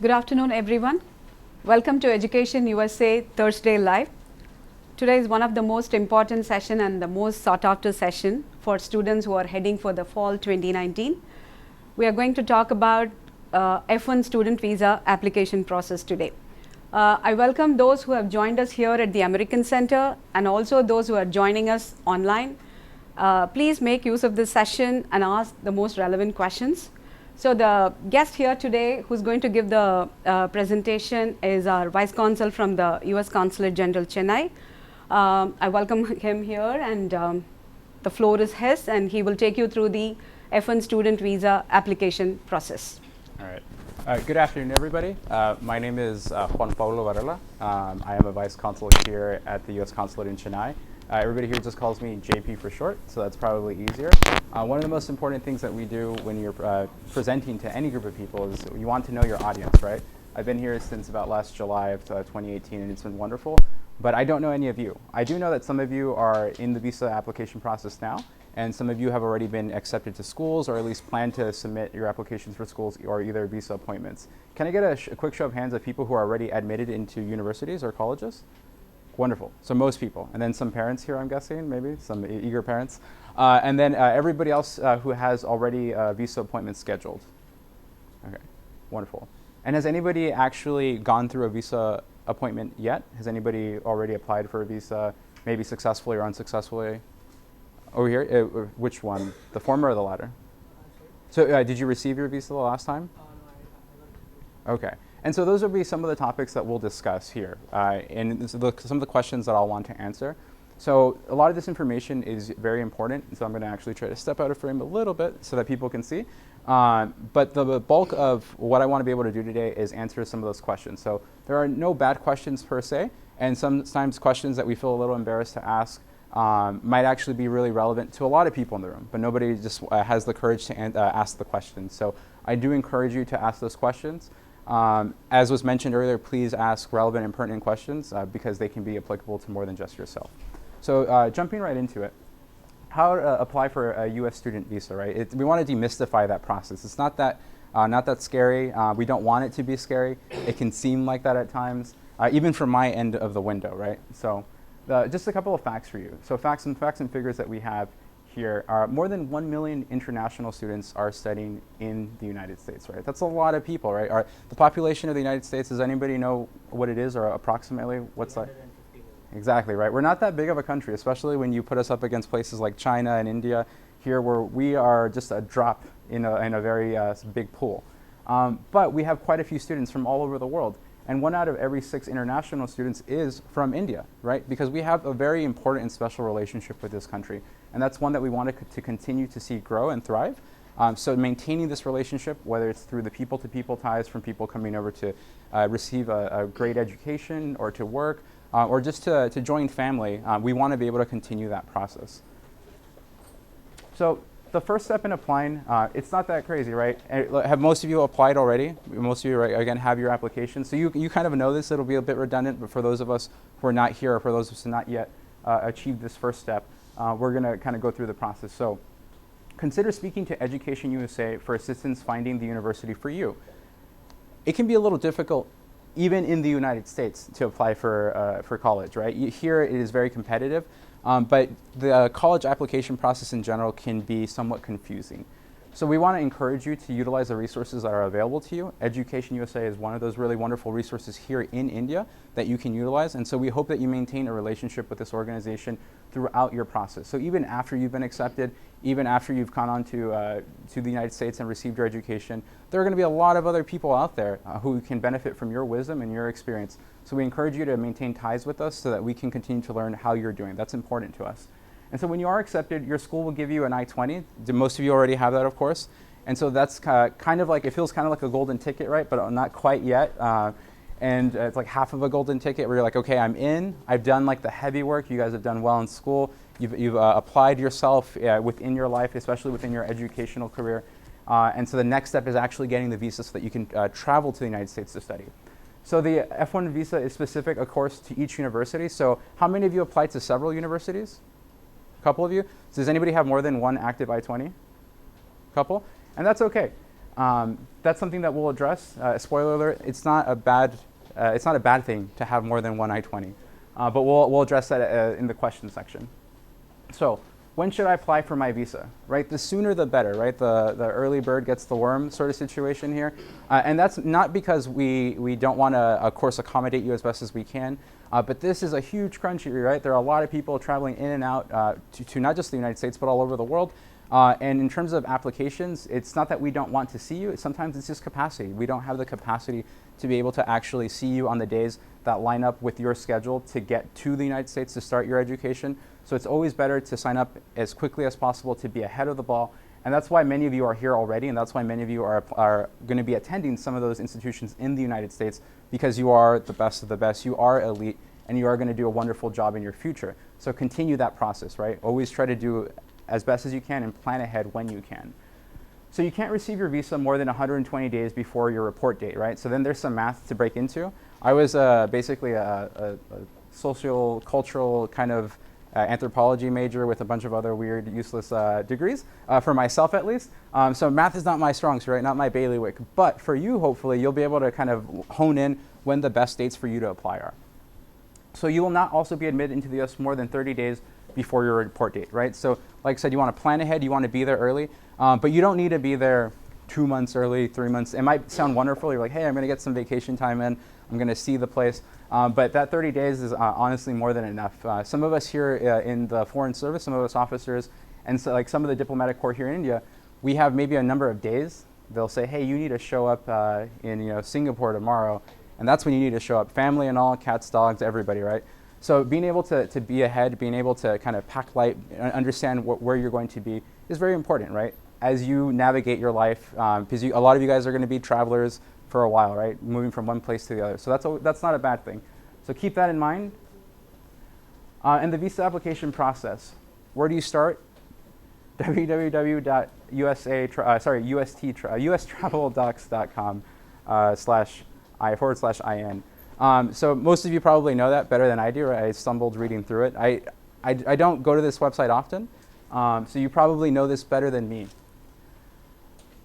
Good afternoon, everyone. Welcome to Education USA Thursday Live. Today is one of the most important session and the most sought after session for students who are heading for the fall 2019. We are going to talk about F1 student visa application process today. I welcome those who have joined us here at the American Center and also those who are joining us online. Please make use of this session and ask the most relevant questions. So the guest here today who's going to give the presentation is our Vice Consul from the US Consulate General, Chennai. I welcome him here, and the floor is his, and he will take you through the F1 student visa application process. All right. Good afternoon, everybody. My name is Juan Pablo Varela. I am a Vice Consul here at the US Consulate in Chennai. Everybody here just calls me JP for short, so that's probably easier. One of the most important things that we do when you're presenting to any group of people is you want to know your audience, right? I've been here since about last July of 2018, and it's been wonderful, but I don't know any of you. I do know that some of you are in the visa application process now, and some of you have already been accepted to schools or at least plan to submit your applications for schools or either visa appointments. Can I get a quick show of hands of people who are already admitted into universities or colleges? Wonderful. So most people, and then some parents here, I'm guessing, maybe some eager parents, and then everybody else who has already visa appointments scheduled. Okay, wonderful. And has anybody actually gone through a visa appointment yet? Has anybody already applied for a visa, maybe successfully or unsuccessfully? Over here, which one? The former or the latter? So did you receive your visa the last time? Okay. And so those will be some of the topics that we'll discuss here, and some of the questions that I'll want to answer. So a lot of this information is very important, and so I'm going to actually try to step out of frame a little bit so that people can see. But the bulk of what I want to be able to do today is answer some of those questions. So there are no bad questions per se, and sometimes questions that we feel a little embarrassed to ask might actually be really relevant to a lot of people in the room, but nobody just has the courage to ask the questions. So I do encourage you to ask those questions. As was mentioned earlier, please ask relevant and pertinent questions because they can be applicable to more than just yourself. So jumping right into it, how to apply for a US student visa, right? We want to demystify that process. It's not that scary. We don't want it to be scary. It can seem like that at times, even from my end of the window, right? So just a couple of facts for you. So facts and figures that we have here are more than 1 million international students are studying in the United States, right? That's a lot of people, right? The population of the United States, does anybody know what it is or approximately what's that? Exactly, right? We're not that big of a country, especially when you put us up against places like China and India here where we are just a drop in a very big pool. But we have quite a few students from all over the world. And 1 out of every 6 international students is from India, right? Because we have a very important and special relationship with this country. And that's one that we want to continue to see grow and thrive. So maintaining this relationship, whether it's through the people-to-people ties from people coming over to receive a great education or to work or just to join family, we want to be able to continue that process. So the first step in applying, it's not that crazy, right? Have most of you applied already? Most of you, right, again, have your application. So you kind of know this. It'll be a bit redundant, but for those of us who are not here or for those of us who have not yet achieved this first step, we're going to kind of go through the process. So consider speaking to Education USA for assistance finding the university for you. It can be a little difficult, even in the United States, to apply for college, right? Here it is very competitive. But the college application process in general can be somewhat confusing. So we want to encourage you to utilize the resources that are available to you. Education USA is one of those really wonderful resources here in India that you can utilize. And so we hope that you maintain a relationship with this organization throughout your process. So even after you've been accepted, even after you've gone on to the United States and received your education, there are going to be a lot of other people out there who can benefit from your wisdom and your experience. So we encourage you to maintain ties with us so that we can continue to learn how you're doing. That's important to us. And so when you are accepted, your school will give you an I-20. Most of you already have that, of course. And so that's kind of like, it feels kind of like a golden ticket, right? But not quite yet. And it's like half of a golden ticket where you're like, okay, I'm in. I've done like the heavy work. You guys have done well in school. You've applied yourself within your life, especially within your educational career. And so the next step is actually getting the visa so that you can travel to the United States to study. So the F1 visa is specific, of course, to each university. So how many of you applied to several universities? A couple of you? So does anybody have more than one active I-20? Couple? And that's okay. That's something that we'll address. Spoiler alert: it's not a bad thing to have more than one I-20, but we'll address that in the question section. So, when should I apply for my visa? Right, the sooner the better. Right, the early bird gets the worm sort of situation here, and that's not because we don't want to, of course, accommodate you as best as we can. But this is a huge country, right? There are a lot of people traveling in and out to not just the United States, but all over the world. And in terms of applications, it's not that we don't want to see you. Sometimes it's just capacity. We don't have the capacity to be able to actually see you on the days that line up with your schedule to get to the United States to start your education. So it's always better to sign up as quickly as possible to be ahead of the ball. And that's why many of you are here already, and that's why many of you are going to be attending some of those institutions in the United States, because you are the best of the best, you are elite, and you are going to do a wonderful job in your future. So continue that process, right? Always try to do as best as you can and plan ahead when you can. So you can't receive your visa more than 120 days before your report date, right? So then there's some math to break into. I was basically a social, cultural kind of anthropology major with a bunch of other weird, useless degrees, for myself at least. So math is not my strong suit, right? Not my bailiwick. But for you, hopefully, you'll be able to kind of hone in when the best dates for you to apply are. So you will not also be admitted into the US more than 30 days before your report date, right? So like I said, you want to plan ahead, you want to be there early, but you don't need to be there 2 months early, 3 months. It might sound wonderful. You're like, hey, I'm going to get some vacation time in. I'm going to see the place. But that 30 days is honestly more than enough. Some of us here in the Foreign Service, some of us officers, and so like some of the diplomatic corps here in India, we have maybe a number of days. They'll say, hey, you need to show up in Singapore tomorrow. And that's when you need to show up. Family and all, cats, dogs, everybody, right? So being able to be ahead, being able to kind of pack light, understand where you're going to be is very important, right? As you navigate your life, because a lot of you guys are going to be travelers for a while, right? Moving from one place to the other. So that's not a bad thing. So keep that in mind. And the visa application process. Where do you start? ustraveldocs.com/I/IN. So most of you probably know that better than I do. Right? I stumbled reading through it. I don't go to this website often, so you probably know this better than me.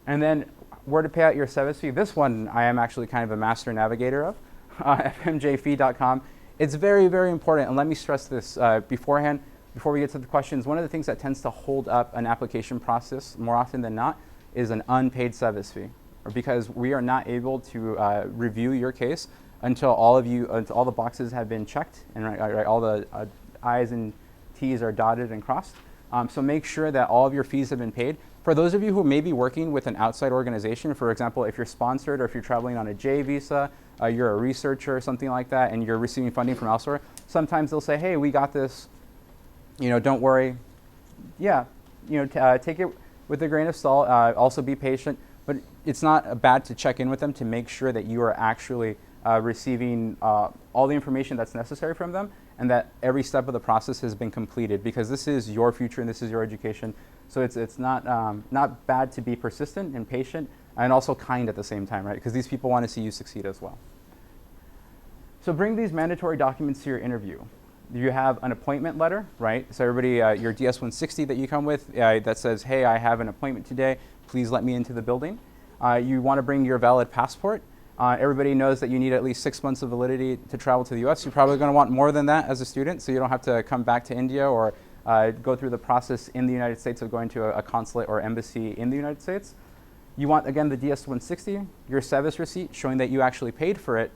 And then where to pay out your service fee. This one I am actually kind of a master navigator of, fmjfee.com. It's very, very important, and let me stress this beforehand, before we get to the questions. One of the things that tends to hold up an application process more often than not is an unpaid service fee, or because we are not able to review your case until all the boxes have been checked and all the I's and T's are dotted and crossed. So make sure that all of your fees have been paid. For those of you who may be working with an outside organization, for example, if you're sponsored or if you're traveling on a J visa, you're a researcher or something like that, and you're receiving funding from elsewhere, sometimes they'll say, hey, we got this, don't worry. Yeah, take it with a grain of salt, also be patient, but it's not bad to check in with them to make sure that you are actually receiving all the information that's necessary from them, and that every step of the process has been completed, because this is your future and this is your education. So it's not bad to be persistent and patient and also kind at the same time, right? Because these people want to see you succeed as well. So bring these mandatory documents to your interview. You have an appointment letter, right? So everybody, your DS-160 that you come with that says, hey, I have an appointment today. Please let me into the building. You want to bring your valid passport. Everybody knows that you need at least 6 months of validity to travel to the US. You're probably going to want more than that as a student, so you don't have to come back to India or go through the process in the United States of going to a consulate or embassy in the United States. You want, again, the DS-160, your service receipt showing that you actually paid for it,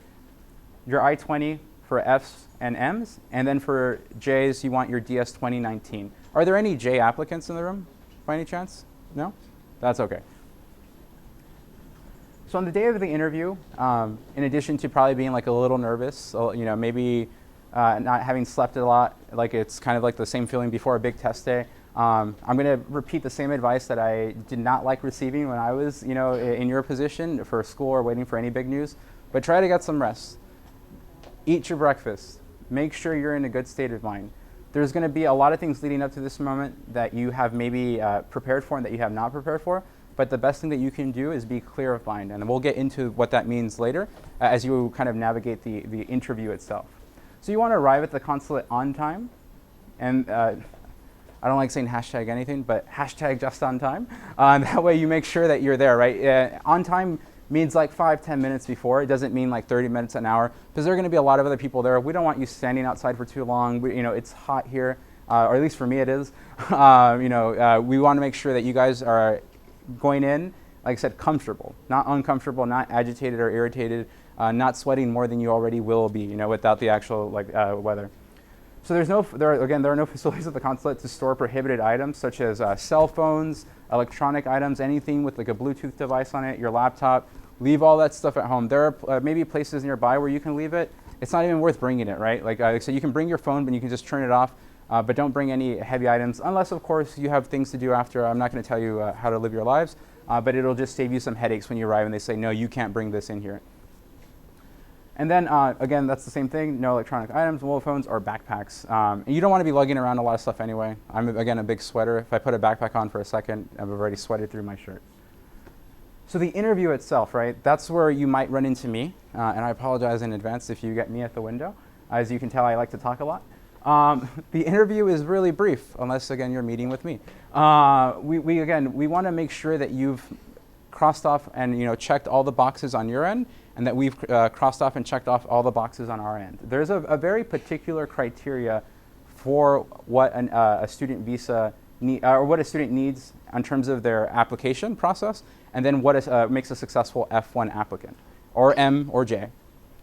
your I-20 for Fs and Ms, and then for Js, you want your DS-2019. Are there any J applicants in the room by any chance? No? That's okay. So on the day of the interview, in addition to probably being like a little nervous, maybe not having slept a lot, like it's kind of like the same feeling before a big test day, I'm going to repeat the same advice that I did not like receiving when I was, in your position for school or waiting for any big news. But try to get some rest. Eat your breakfast. Make sure you're in a good state of mind. There's going to be a lot of things leading up to this moment that you have maybe prepared for and that you have not prepared for. But the best thing that you can do is be clear of mind. And we'll get into what that means later as you kind of navigate the interview itself. So you want to arrive at the consulate on time. And I don't like saying hashtag anything, but hashtag just on time. That way you make sure that you're there, right? On time means like 5-10 minutes before. It doesn't mean like 30 minutes, an hour, because there are going to be a lot of other people there. We don't want you standing outside for too long. It's hot here, or at least for me it is. We want to make sure that you guys are going in, like I said, comfortable, not uncomfortable, not agitated or irritated, not sweating more than you already will be, without the actual weather. So there are no facilities at the consulate to store prohibited items such as cell phones, electronic items, anything with like a Bluetooth device on it, your laptop. Leave all that stuff at home. There are maybe places nearby where you can leave it. It's not even worth bringing it, right? So you can bring your phone, but you can just turn it off. But don't bring any heavy items, unless of course you have things to do after. I'm not going to tell you how to live your lives, but it'll just save you some headaches when you arrive and they say, no, you can't bring this in here. And then, again, that's the same thing, no electronic items, mobile phones, or backpacks. And you don't want to be lugging around a lot of stuff anyway. I'm, again, a big sweater. If I put a backpack on for a second, I've already sweated through my shirt. So the interview itself, right, that's where you might run into me. And I apologize in advance if you get me at the window. As you can tell, I like to talk a lot. The interview is really brief, unless, again, you're meeting with me. We want to make sure that you've crossed off and checked all the boxes on your end, and that we've crossed off and checked off all the boxes on our end. There's a very particular criteria for what a student visa or what a student needs in terms of their application process, and then what makes a successful F1 applicant, or M or J.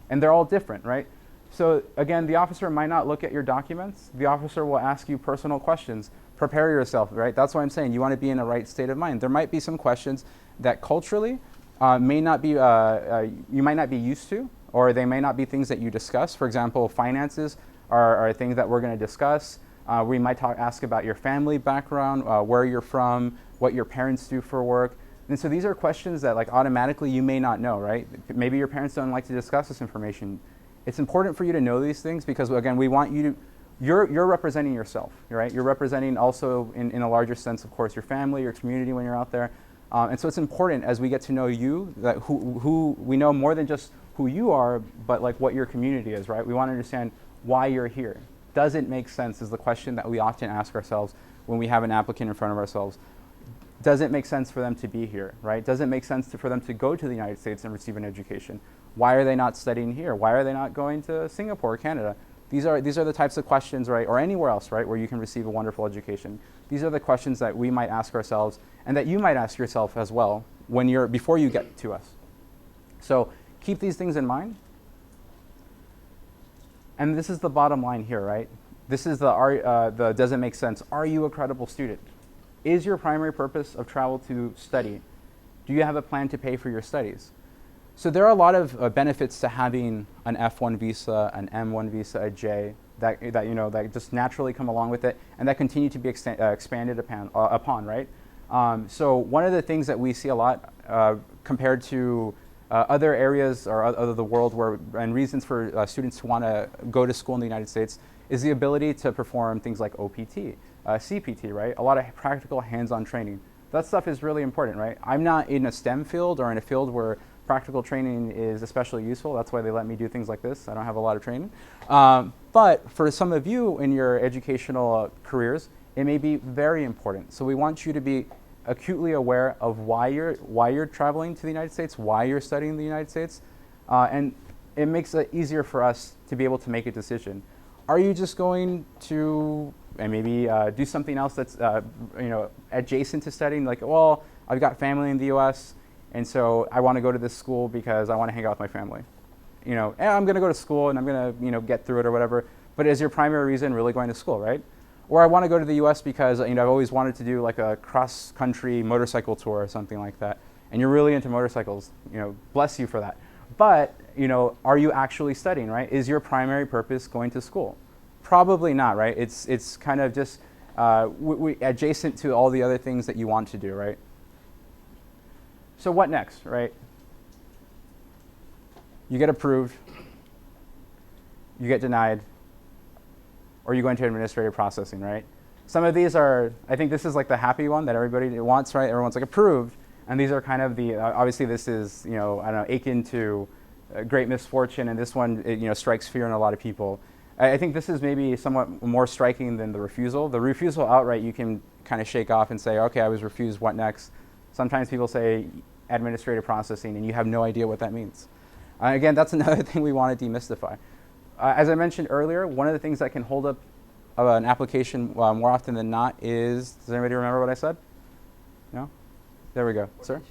And they're all different, right? So again, the officer might not look at your documents. The officer will ask you personal questions. Prepare yourself, right? That's why I'm saying you want to be in a right state of mind. There might be some questions that culturally may not be, you might not be used to, or they may not be things that you discuss. For example, finances are things that we're going to discuss. We might ask about your family background, where you're from, what your parents do for work. And so these are questions that automatically you may not know, right? Maybe your parents don't like to discuss this information. It's important for you to know these things because, again, we want you to, you're representing yourself, right? You're representing also, in a larger sense, of course, your family, your community when you're out there. And so it's important as we get to know you that who we know more than just who you are, but what your community is, right? We want to understand why you're here. Does it make sense is the question that we often ask ourselves when we have an applicant in front of ourselves. Does it make sense for them to be here, right? Does it make sense for them to go to the United States and receive an education? Why are they not studying here? Why are they not going to Singapore or Canada? These are the types of questions, right, or anywhere else, right, where you can receive a wonderful education. These are the questions that we might ask ourselves and that you might ask yourself as well before you get to us. So keep these things in mind. And this is the bottom line here, right? This is the does it make sense? Are you a credible student? Is your primary purpose of travel to study? Do you have a plan to pay for your studies? So there are a lot of benefits to having an F1 visa, an M1 visa, a J, that just naturally come along with it, and that continue to be expanded upon, right? So one of the things that we see a lot compared to other areas or other the world and reasons for students to want to go to school in the United States is the ability to perform things like OPT, CPT, right? A lot of practical hands-on training. That stuff is really important, right? I'm not in a STEM field or in a field where practical training is especially useful. That's why they let me do things like this. I don't have a lot of training. But for some of you in your educational careers, it may be very important. So we want you to be acutely aware of why you're traveling to the United States, why you're studying in the United States, and it makes it easier for us to be able to make a decision. Are you just going to maybe do something else that's adjacent to studying? Like, well, I've got family in the U.S., and so I want to go to this school because I want to hang out with my family. And I'm going to go to school and I'm going to get through it or whatever. But is your primary reason really going to school, right? Or I want to go to the U.S. because I've always wanted to do like a cross-country motorcycle tour or something like that. And you're really into motorcycles. Bless you for that. But are you actually studying, right? Is your primary purpose going to school? Probably not, right? It's kind of just adjacent to all the other things that you want to do, right? So what next, right? You get approved, you get denied, or you go into administrative processing, right? Some of these are, I think this is like the happy one that everybody wants, right? Everyone's like approved, and these are kind of the, obviously this is, I don't know, akin to great misfortune, and this one, strikes fear in a lot of people. I think this is maybe somewhat more striking than the refusal. The refusal outright you can kind of shake off and say, okay, I was refused, what next? Sometimes people say administrative processing and you have no idea what that means. Again, that's another thing we want to demystify. As I mentioned earlier, one of the things that can hold up an application more often than not is, does anybody remember what I said? No? There we go. Sir?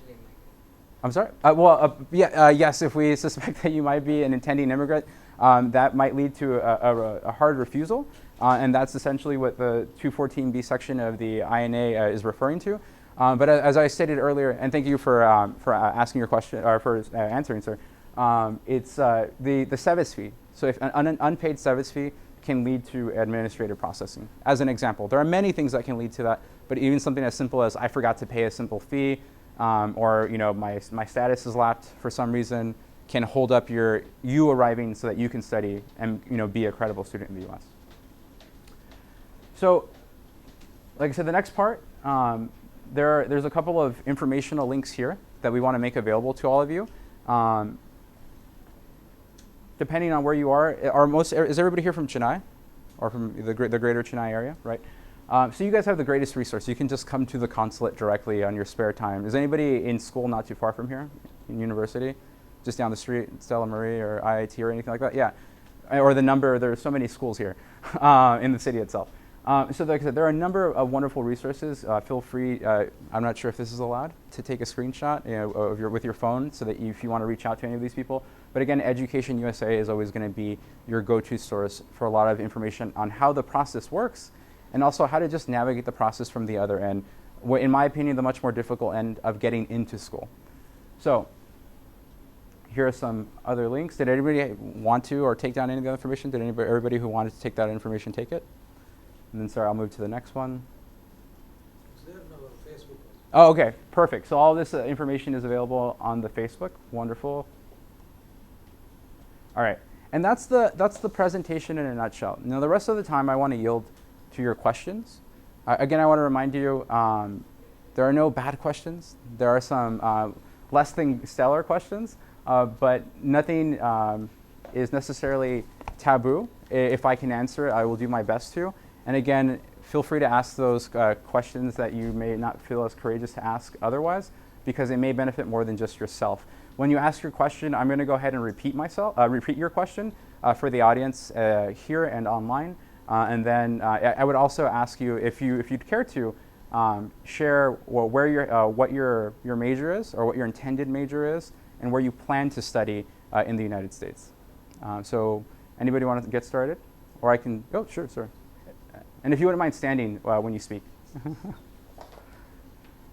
I'm sorry? Yes, if we suspect that you might be an intending immigrant, that might lead to a hard refusal, and that's essentially what the 214B section of the INA is referring to. But as I stated earlier, and thank you for asking your question, or for answering, sir, it's the SEVIS fee. So if an unpaid SEVIS fee can lead to administrative processing. As an example, there are many things that can lead to that, but even something as simple as I forgot to pay a simple fee, or my status is lapsed for some reason, can hold up you arriving so that you can study and be a credible student in the U.S. So, like I said, the next part, there's a couple of informational links here that we want to make available to all of you. Depending on where you are, is everybody here from Chennai, or from the greater Chennai area, right? So you guys have the greatest resource. You can just come to the consulate directly on your spare time. Is anybody in school not too far from here, in university? Just down the street, Stella Marie or IIT or anything like that? Yeah. Or the number, there are so many schools here in the city itself. So like I said, there are a number of wonderful resources. Feel free, I'm not sure if this is allowed, to take a screenshot with your phone so that if you want to reach out to any of these people. But again, EducationUSA is always going to be your go-to source for a lot of information on how the process works and also how to just navigate the process from the other end, in my opinion, the much more difficult end of getting into school. So here are some other links. Did anybody want to or take down any of the information? Did everybody who wanted to take that information take it? And then, sorry, I'll move to the next one. It's there on our Facebook. Oh, okay, perfect. So all this information is available on the Facebook. Wonderful. All right, and that's the presentation in a nutshell. Now, the rest of the time, I want to yield to your questions. Again, I want to remind you, there are no bad questions. There are some less than stellar questions, but nothing is necessarily taboo. If I can answer it, I will do my best to. And again, feel free to ask those questions that you may not feel as courageous to ask otherwise, because it may benefit more than just yourself. When you ask your question, I'm going to go ahead and repeat your question for the audience here and online. And then I would also ask you, if you'd care to, share what your major is, or what your intended major is, and where you plan to study in the United States. So anybody want to get started? Or I can, oh, sure, sorry. And if you wouldn't mind standing when you speak.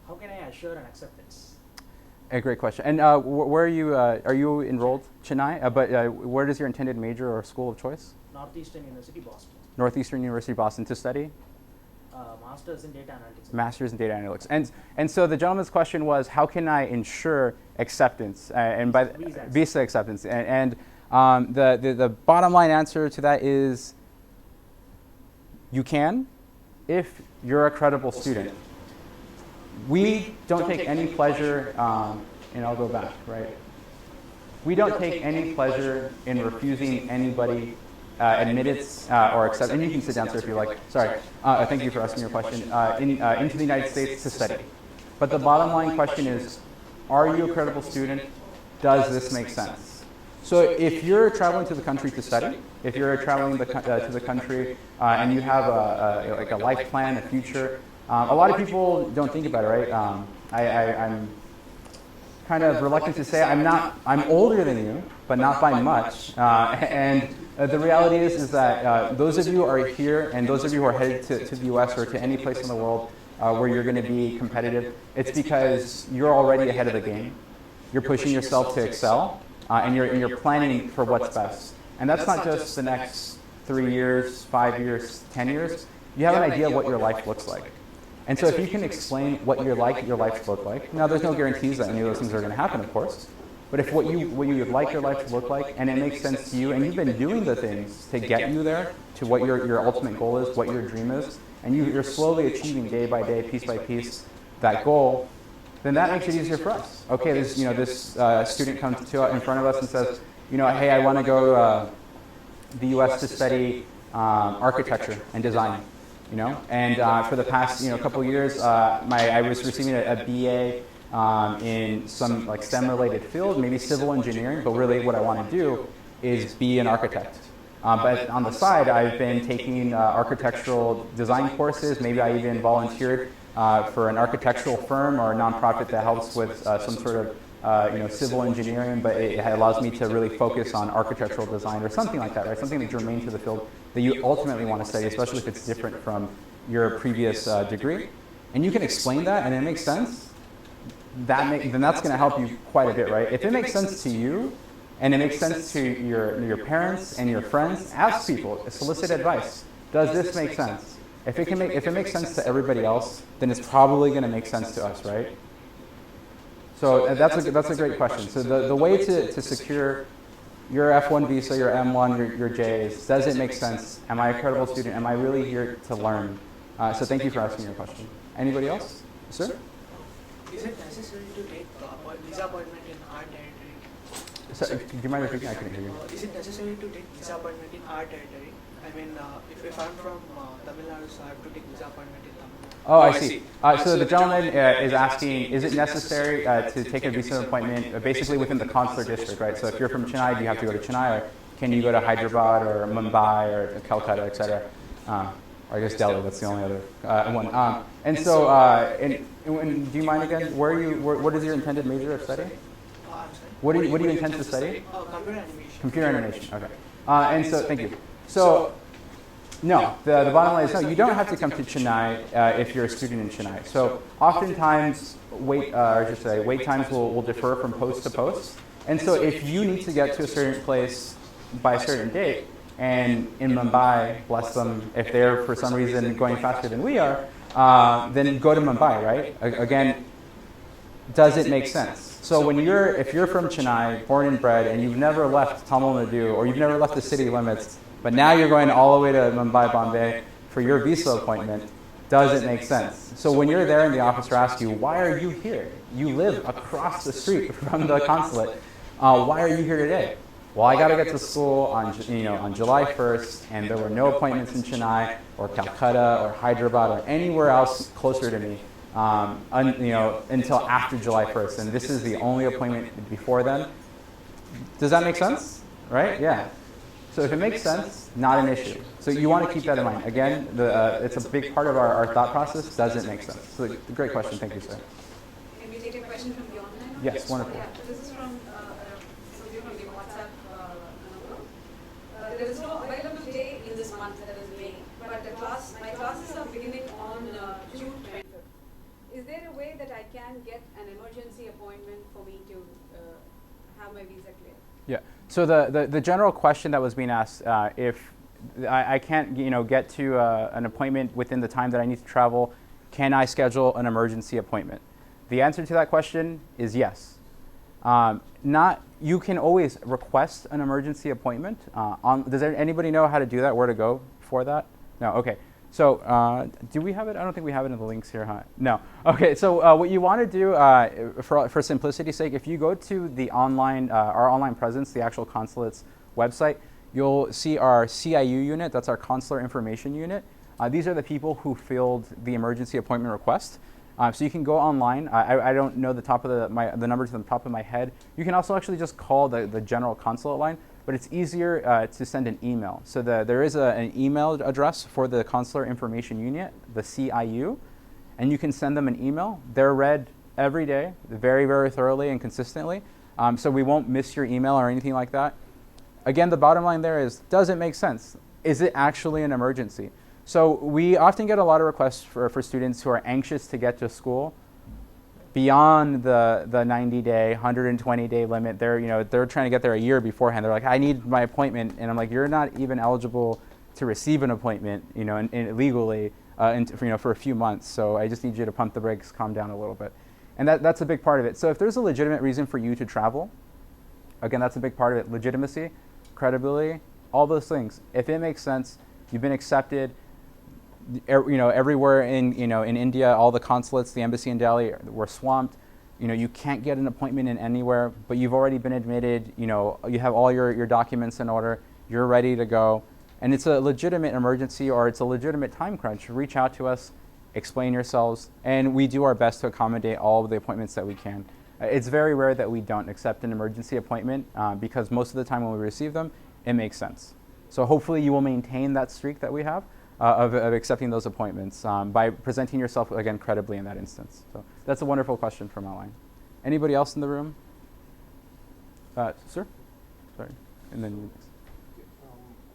How can I assure an acceptance? A great question. And where are you enrolled? Chennai? But where is your intended major or school of choice? Northeastern University, Boston. Northeastern University, Boston, to study? Master's in Data Analytics. Master's in Data Analytics. And so the gentleman's question was, how can I ensure acceptance? And by visa acceptance. And the bottom line answer to that is, you can, if you're a credible student. We don't take any pleasure, and I'll go back, right? We don't take any pleasure in refusing anybody admittance or accept, and you can sit down, sir, if you like. Sorry, thank you for asking your question. Into the United States to study. But the bottom line question is, are you a credible student? Does this make sense? So if you're traveling to the country to study, if you're traveling to the country and you have a life plan, a future, a lot of people don't think about it, right? I'm kind of reluctant to say I'm older than you, but not by much. And the reality is that those of you who are here and those of you who are headed to the US or to any place in the world where you're going to be competitive, it's because you're already ahead of the game. You're pushing yourself to excel, and you're planning for what's best. And that's not just the next 3 years, 5 years, 10 years. You have an idea of what your life looks like. And so if you can explain what your life look like, now there's no guarantees that any of those things are going to happen, of course. But if what you would like your life to look like, and it makes sense to you, and you've been doing the things to get you there, to what your ultimate goal is, what your dream is, and you're slowly achieving day by day, piece by piece, that goal, then that makes it easier for us. Okay, this student comes in front of us and says, hey, I want to go to the U.S. to study architecture and design. You know, and for the past couple of years, I was receiving a BA in some like STEM-related field, maybe civil engineering. But really, what I want to do is be an architect. But on the side, I've been taking architectural design courses. Maybe I even volunteered for an architectural firm or a nonprofit that helps with some sort of civil engineering, but it allows me to really focus on architectural design or something like that, right? Something that's germane to the field that you ultimately want to study, especially if it's different from your previous degree. And you can explain that and it makes sense, then that's going to help you quite a bit, right? If it makes sense to you and it makes sense to your parents and your friends, ask people, solicit advice. Does this make sense? If it makes sense to everybody else, then it's probably going to make sense to us, right? So that's a great question. So the way to secure your F1 visa, your M1, your J's, does it make sense? Am I a credible student? Am I really here to learn? So thank you for asking your question. Anybody else? Sir? Is it necessary to take visa appointment in our territory? So, do you mind repeating? I couldn't hear you. Is it necessary to take visa appointment in our territory? I mean, if I'm from Tamil Nadu, so I have to take visa appointment in Tamil Nadu. Oh, I see. So the gentleman is asking, is it necessary to take a visa appointment basically within the consular district, right? So if you're from Chennai, do you have to go to Chennai, or can you go to Hyderabad or Mumbai or Calcutta, etc.? Or I guess Delhi, that's the only other one. And so, do you mind again, what is your intended major of study? I'm sorry. What do you intend to study? Computer animation. Computer animation, okay. And so, thank you. So, no, the bottom line is no, you don't have to come to Chennai if you're a student in Chennai. So oftentimes, wait times will differ from post to post. And so if you need to get to a certain place by a certain date, and in Mumbai, bless them, if they're for some reason going faster than we are, then go to Mumbai, right? Again, does it make sense? So if you're from Chennai, born and bred, and you've never left Tamil Nadu, or you've never left the city limits, but now you're going all the way to Mumbai, Bombay for your visa appointment, does it make sense? So when you're there and the officer asks you, why are you here? You live across the street from the consulate. Why are you here today? Well, I got to get to school on July 1st, and there were no appointments in Chennai or Calcutta or Hyderabad or anywhere else closer to me until after July 1st. And this is the only appointment before then. Does that make sense? Right? Yeah. So if it makes sense, not an issue. So you want to keep that in mind. Again, it's a big part of our thought process. Does it make sense? So great question. Thank you, sir. Can we take a question from the online? Yes, wonderful. Yeah, so this is from the WhatsApp number. There is no available day in this month, that is May, but my classes are beginning on June 25th. Is there a way that I can get an emergency appointment for me to have my visa cleared? Yeah. So the general question that was being asked, if I can't get to an appointment within the time that I need to travel, can I schedule an emergency appointment? The answer to that question is yes. You can always request an emergency appointment. Does anybody know how to do that? Where to go for that? No. Okay. So do we have it? I don't think we have it in the links here, huh? No. Okay. So what you want to do, for simplicity's sake, if you go to the our online presence, the actual consulate's website, you'll see our CIU unit. That's our Consular Information Unit. These are the people who filled the emergency appointment request. So you can go online. I don't know the number to the top of my head. You can also actually just call the general consulate line, but it's easier to send an email. So there is an email address for the Consular Information Unit, the CIU, and you can send them an email. They're read every day, very, very thoroughly and consistently. So we won't miss your email or anything like that. Again, the bottom line there is, does it make sense? Is it actually an emergency? So we often get a lot of requests for students who are anxious to get to school beyond the 90-day, 120-day limit. They're trying to get there a year beforehand. They're like, I need my appointment, and I'm like, you're not even eligible to receive an appointment, legally, for a few months. So I just need you to pump the brakes, calm down a little bit, and that's a big part of it. So if there's a legitimate reason for you to travel, again, that's a big part of it. Legitimacy, credibility, all those things. If it makes sense, you've been accepted. Everywhere in India, all the consulates, the embassy in Delhi were swamped. You can't get an appointment in anywhere, but you've already been admitted. You have all your documents in order. You're ready to go. and it's a legitimate emergency or it's a legitimate time crunch, reach out to us, explain yourselves, and we do our best to accommodate all of the appointments that we can. It's very rare that we don't accept an emergency appointment because most of the time when we receive them, it makes sense. So hopefully you will maintain that streak that we have of accepting those appointments by presenting yourself, again, credibly in that instance. So that's a wonderful question from Outline. Anybody else in the room? Sir? Sorry. And then you next.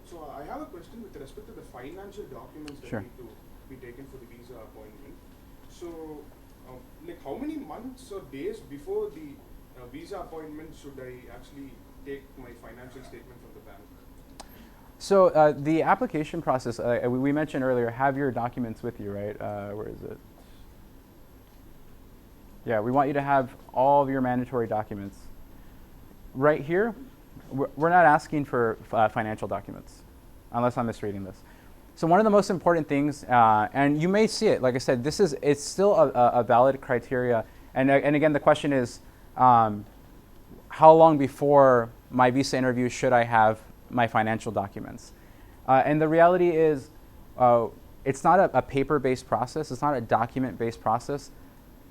So I have a question with respect to the financial documents that Sure. need to be taken for the visa appointment. So, like how many months or days before the visa appointment should I actually take my financial statement from the bank? So the application process, we mentioned earlier, have your documents with you, right? Where is it? Yeah, we want you to have all of your mandatory documents. Right here, we're not asking for financial documents, unless I'm misreading this. So one of the most important things, and you may see it, like I said, it's still a valid criteria. And again, the question is, how long before my visa interview should I have my financial documents? And the reality is, it's not a paper-based process. It's not a document-based process.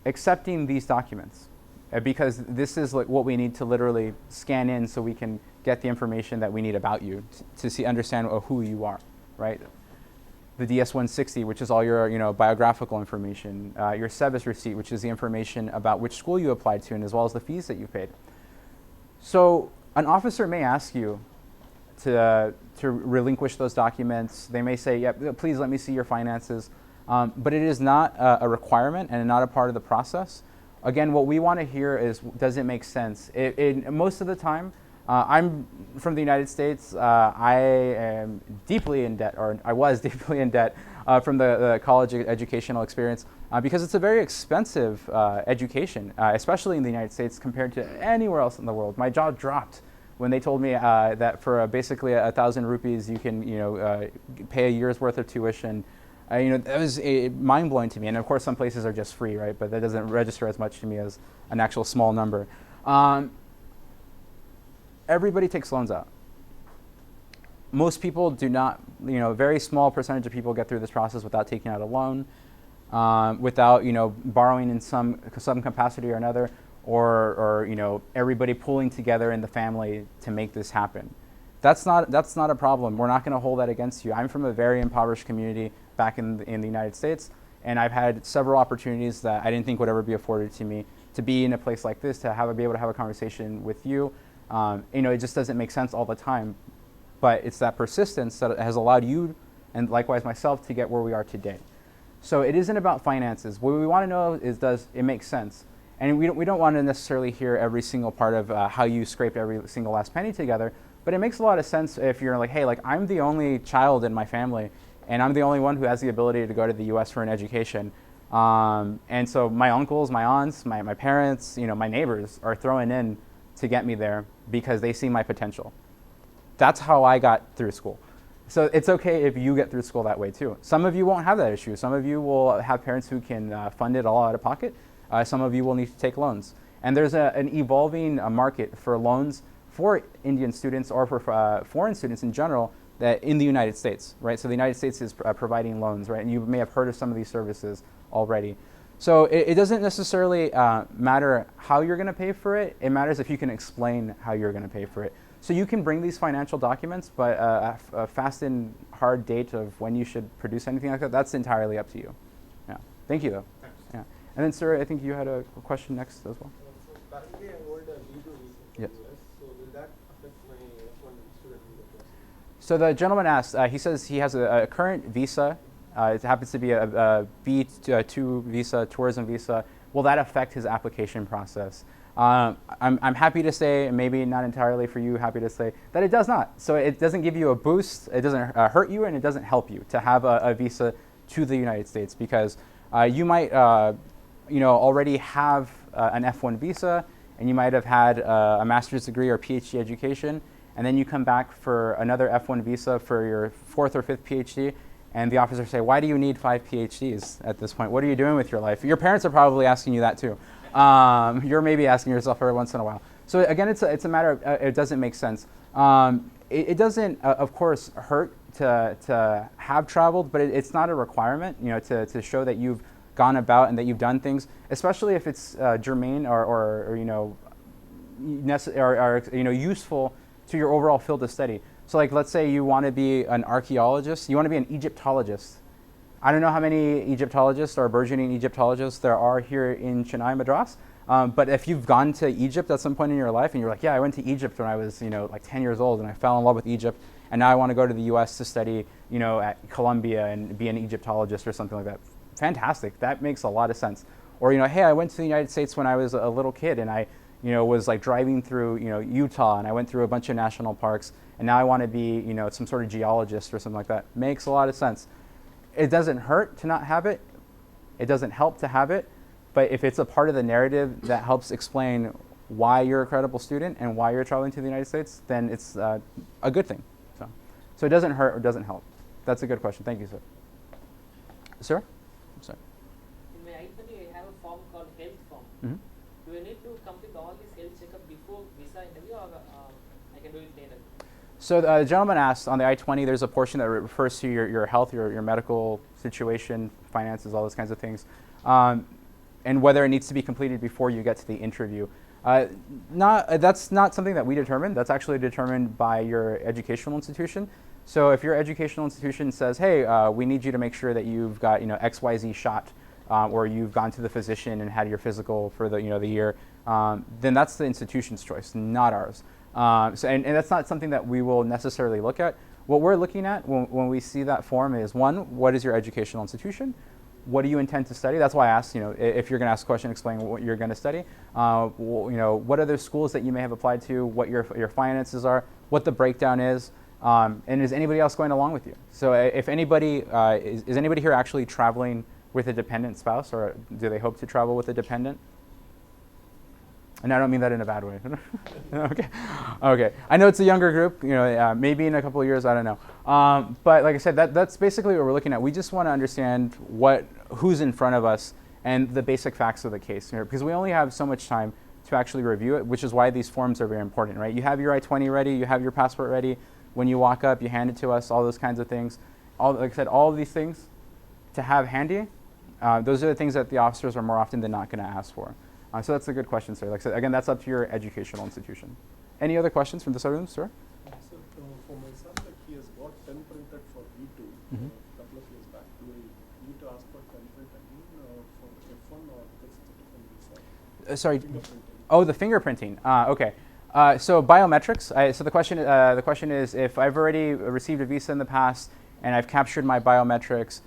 Accepting these documents, because this is like what we need to literally scan in so we can get the information that we need about you to understand who you are, right? The DS-160, which is all your biographical information, your SEVIS receipt, which is the information about which school you applied to, and as well as the fees that you paid. So an officer may ask you to relinquish those documents. They may say, "Yep, please let me see your finances," but it is not a requirement and not a part of the process. Again, what we want to hear is, does it make sense? Most of the time, I'm from the United States. I am deeply in debt, or I was deeply in debt from the college educational experience because it's a very expensive education, especially in the United States compared to anywhere else in the world. My jaw dropped when they told me that for basically 1,000 rupees you can pay a year's worth of tuition. That was mind-blowing to me. And of course, some places are just free, right? But that doesn't register as much to me as an actual small number. Everybody takes loans out. Most people do not, a very small percentage of people get through this process without taking out a loan, without, borrowing in some capacity or another, or everybody pulling together in the family to make this happen. That's not a problem. We're not going to hold that against you. I'm from a very impoverished community back in the United States, and I've had several opportunities that I didn't think would ever be afforded to me to be in a place like this, to be able to have a conversation with you. It just doesn't make sense all the time, but it's that persistence that has allowed you, and likewise myself, to get where we are today. So it isn't about finances. What we want to know is, does it make sense? And we don't want to necessarily hear every single part of how you scraped every single last penny together, but it makes a lot of sense if you're like, hey, I'm the only child in my family, and I'm the only one who has the ability to go to the US for an education. And so my uncles, my aunts, my parents, my neighbors are throwing in to get me there because they see my potential. That's how I got through school. So it's okay if you get through school that way too. Some of you won't have that issue. Some of you will have parents who can fund it all out of pocket. Some of you will need to take loans. And there's an evolving market for loans for Indian students or for foreign students in general that in the United States, right? So the United States is providing loans, right? And you may have heard of some of these services already. So it doesn't necessarily matter how you're going to pay for it. It matters if you can explain how you're going to pay for it. So you can bring these financial documents, but a fast and hard date of when you should produce anything like that, that's entirely up to you. Yeah. Thank you, though. Thanks. Yeah. And then, sir, I think you had a question next as well. So currently I hold a legal visa Yes. from US, so will that affect my F1 student visa process? So the gentleman asked, he says he has a current visa. It happens to be a B2 visa, tourism visa. Will that affect his application process? I'm happy to say, maybe not entirely for you, happy to say that it does not. So it doesn't give you a boost, it doesn't hurt you, and it doesn't help you to have a visa to the United States, because you might already have an F1 visa, and you might have had a master's degree or PhD education, and then you come back for another F1 visa for your 4th or 5th PhD, and the officer say, why do you need 5 PhDs at this point? What are you doing with your life? Your parents are probably asking you that too. You're maybe asking yourself every once in a while. So again, it's a matter of it doesn't make sense. it doesn't, of course, hurt to have traveled, but it's not a requirement, to show that you've gone about and that you've done things, especially if it's germane or useful to your overall field of study. So like, let's say you want to be an archaeologist, you want to be an Egyptologist. I don't know how many Egyptologists or burgeoning Egyptologists there are here in Chennai, Madras. But if you've gone to Egypt at some point in your life and you're like, yeah, I went to Egypt when I was, like 10 years old and I fell in love with Egypt, and now I want to go to the US to study, at Columbia and be an Egyptologist or something like that. Fantastic. That makes a lot of sense. Or, hey, I went to the United States when I was a little kid and I, was like driving through, Utah, and I went through a bunch of national parks, and now I want to be, some sort of geologist or something like that. Makes a lot of sense. It doesn't hurt to not have it. It doesn't help to have it. But if it's a part of the narrative that helps explain why you're a credible student and why you're traveling to the United States, then it's a good thing. So it doesn't hurt or doesn't help. That's a good question. Thank you, sir. Sir? I'm sorry. In my I-20, I have a form called health form. Mm-hmm. Do I need to complete all this health checkup before visa interview, or I can do it later? So the gentleman asked, on the I-20, there's a portion that refers to your health, your medical situation, finances, all those kinds of things, and whether it needs to be completed before you get to the interview. That's not something that we determine. That's actually determined by your educational institution. So if your educational institution says, hey, we need you to make sure that you've got XYZ shot, or you've gone to the physician and had your physical for the year, then that's the institution's choice, not ours. And that's not something that we will necessarily look at. What we're looking at when we see that form is, one, what is your educational institution? What do you intend to study? That's why I asked, if you're going to ask a question, explain what you're going to study. What other schools that you may have applied to, what your finances are, what the breakdown is, and is anybody else going along with you? So if anybody, is anybody here actually traveling with a dependent spouse, or do they hope to travel with a dependent? And I don't mean that in a bad way. Okay. I know it's a younger group. Maybe in a couple of years, I don't know. But like I said, that's basically what we're looking at. We just want to understand who's in front of us and the basic facts of the case here, because we only have so much time to actually review it, which is why these forms are very important, right? You have your I-20 ready, you have your passport ready. When you walk up, you hand it to us, all those kinds of things. Like I said, all of these things to have handy, those are the things that the officers are more often than not going to ask for. So that's a good question, sir. Like I said, again, that's up to your educational institution. Any other questions from this other room, sir? So for my son, he has got 10 printed for B2 Mm-hmm. a couple of years back. Do I need to ask for 10 print again for the F1, or because it's a different visa? Sorry. Fingerprinting. Oh, the fingerprinting. Okay. So biometrics. So the question is, if I've already received a visa in the past and I've captured my biometrics,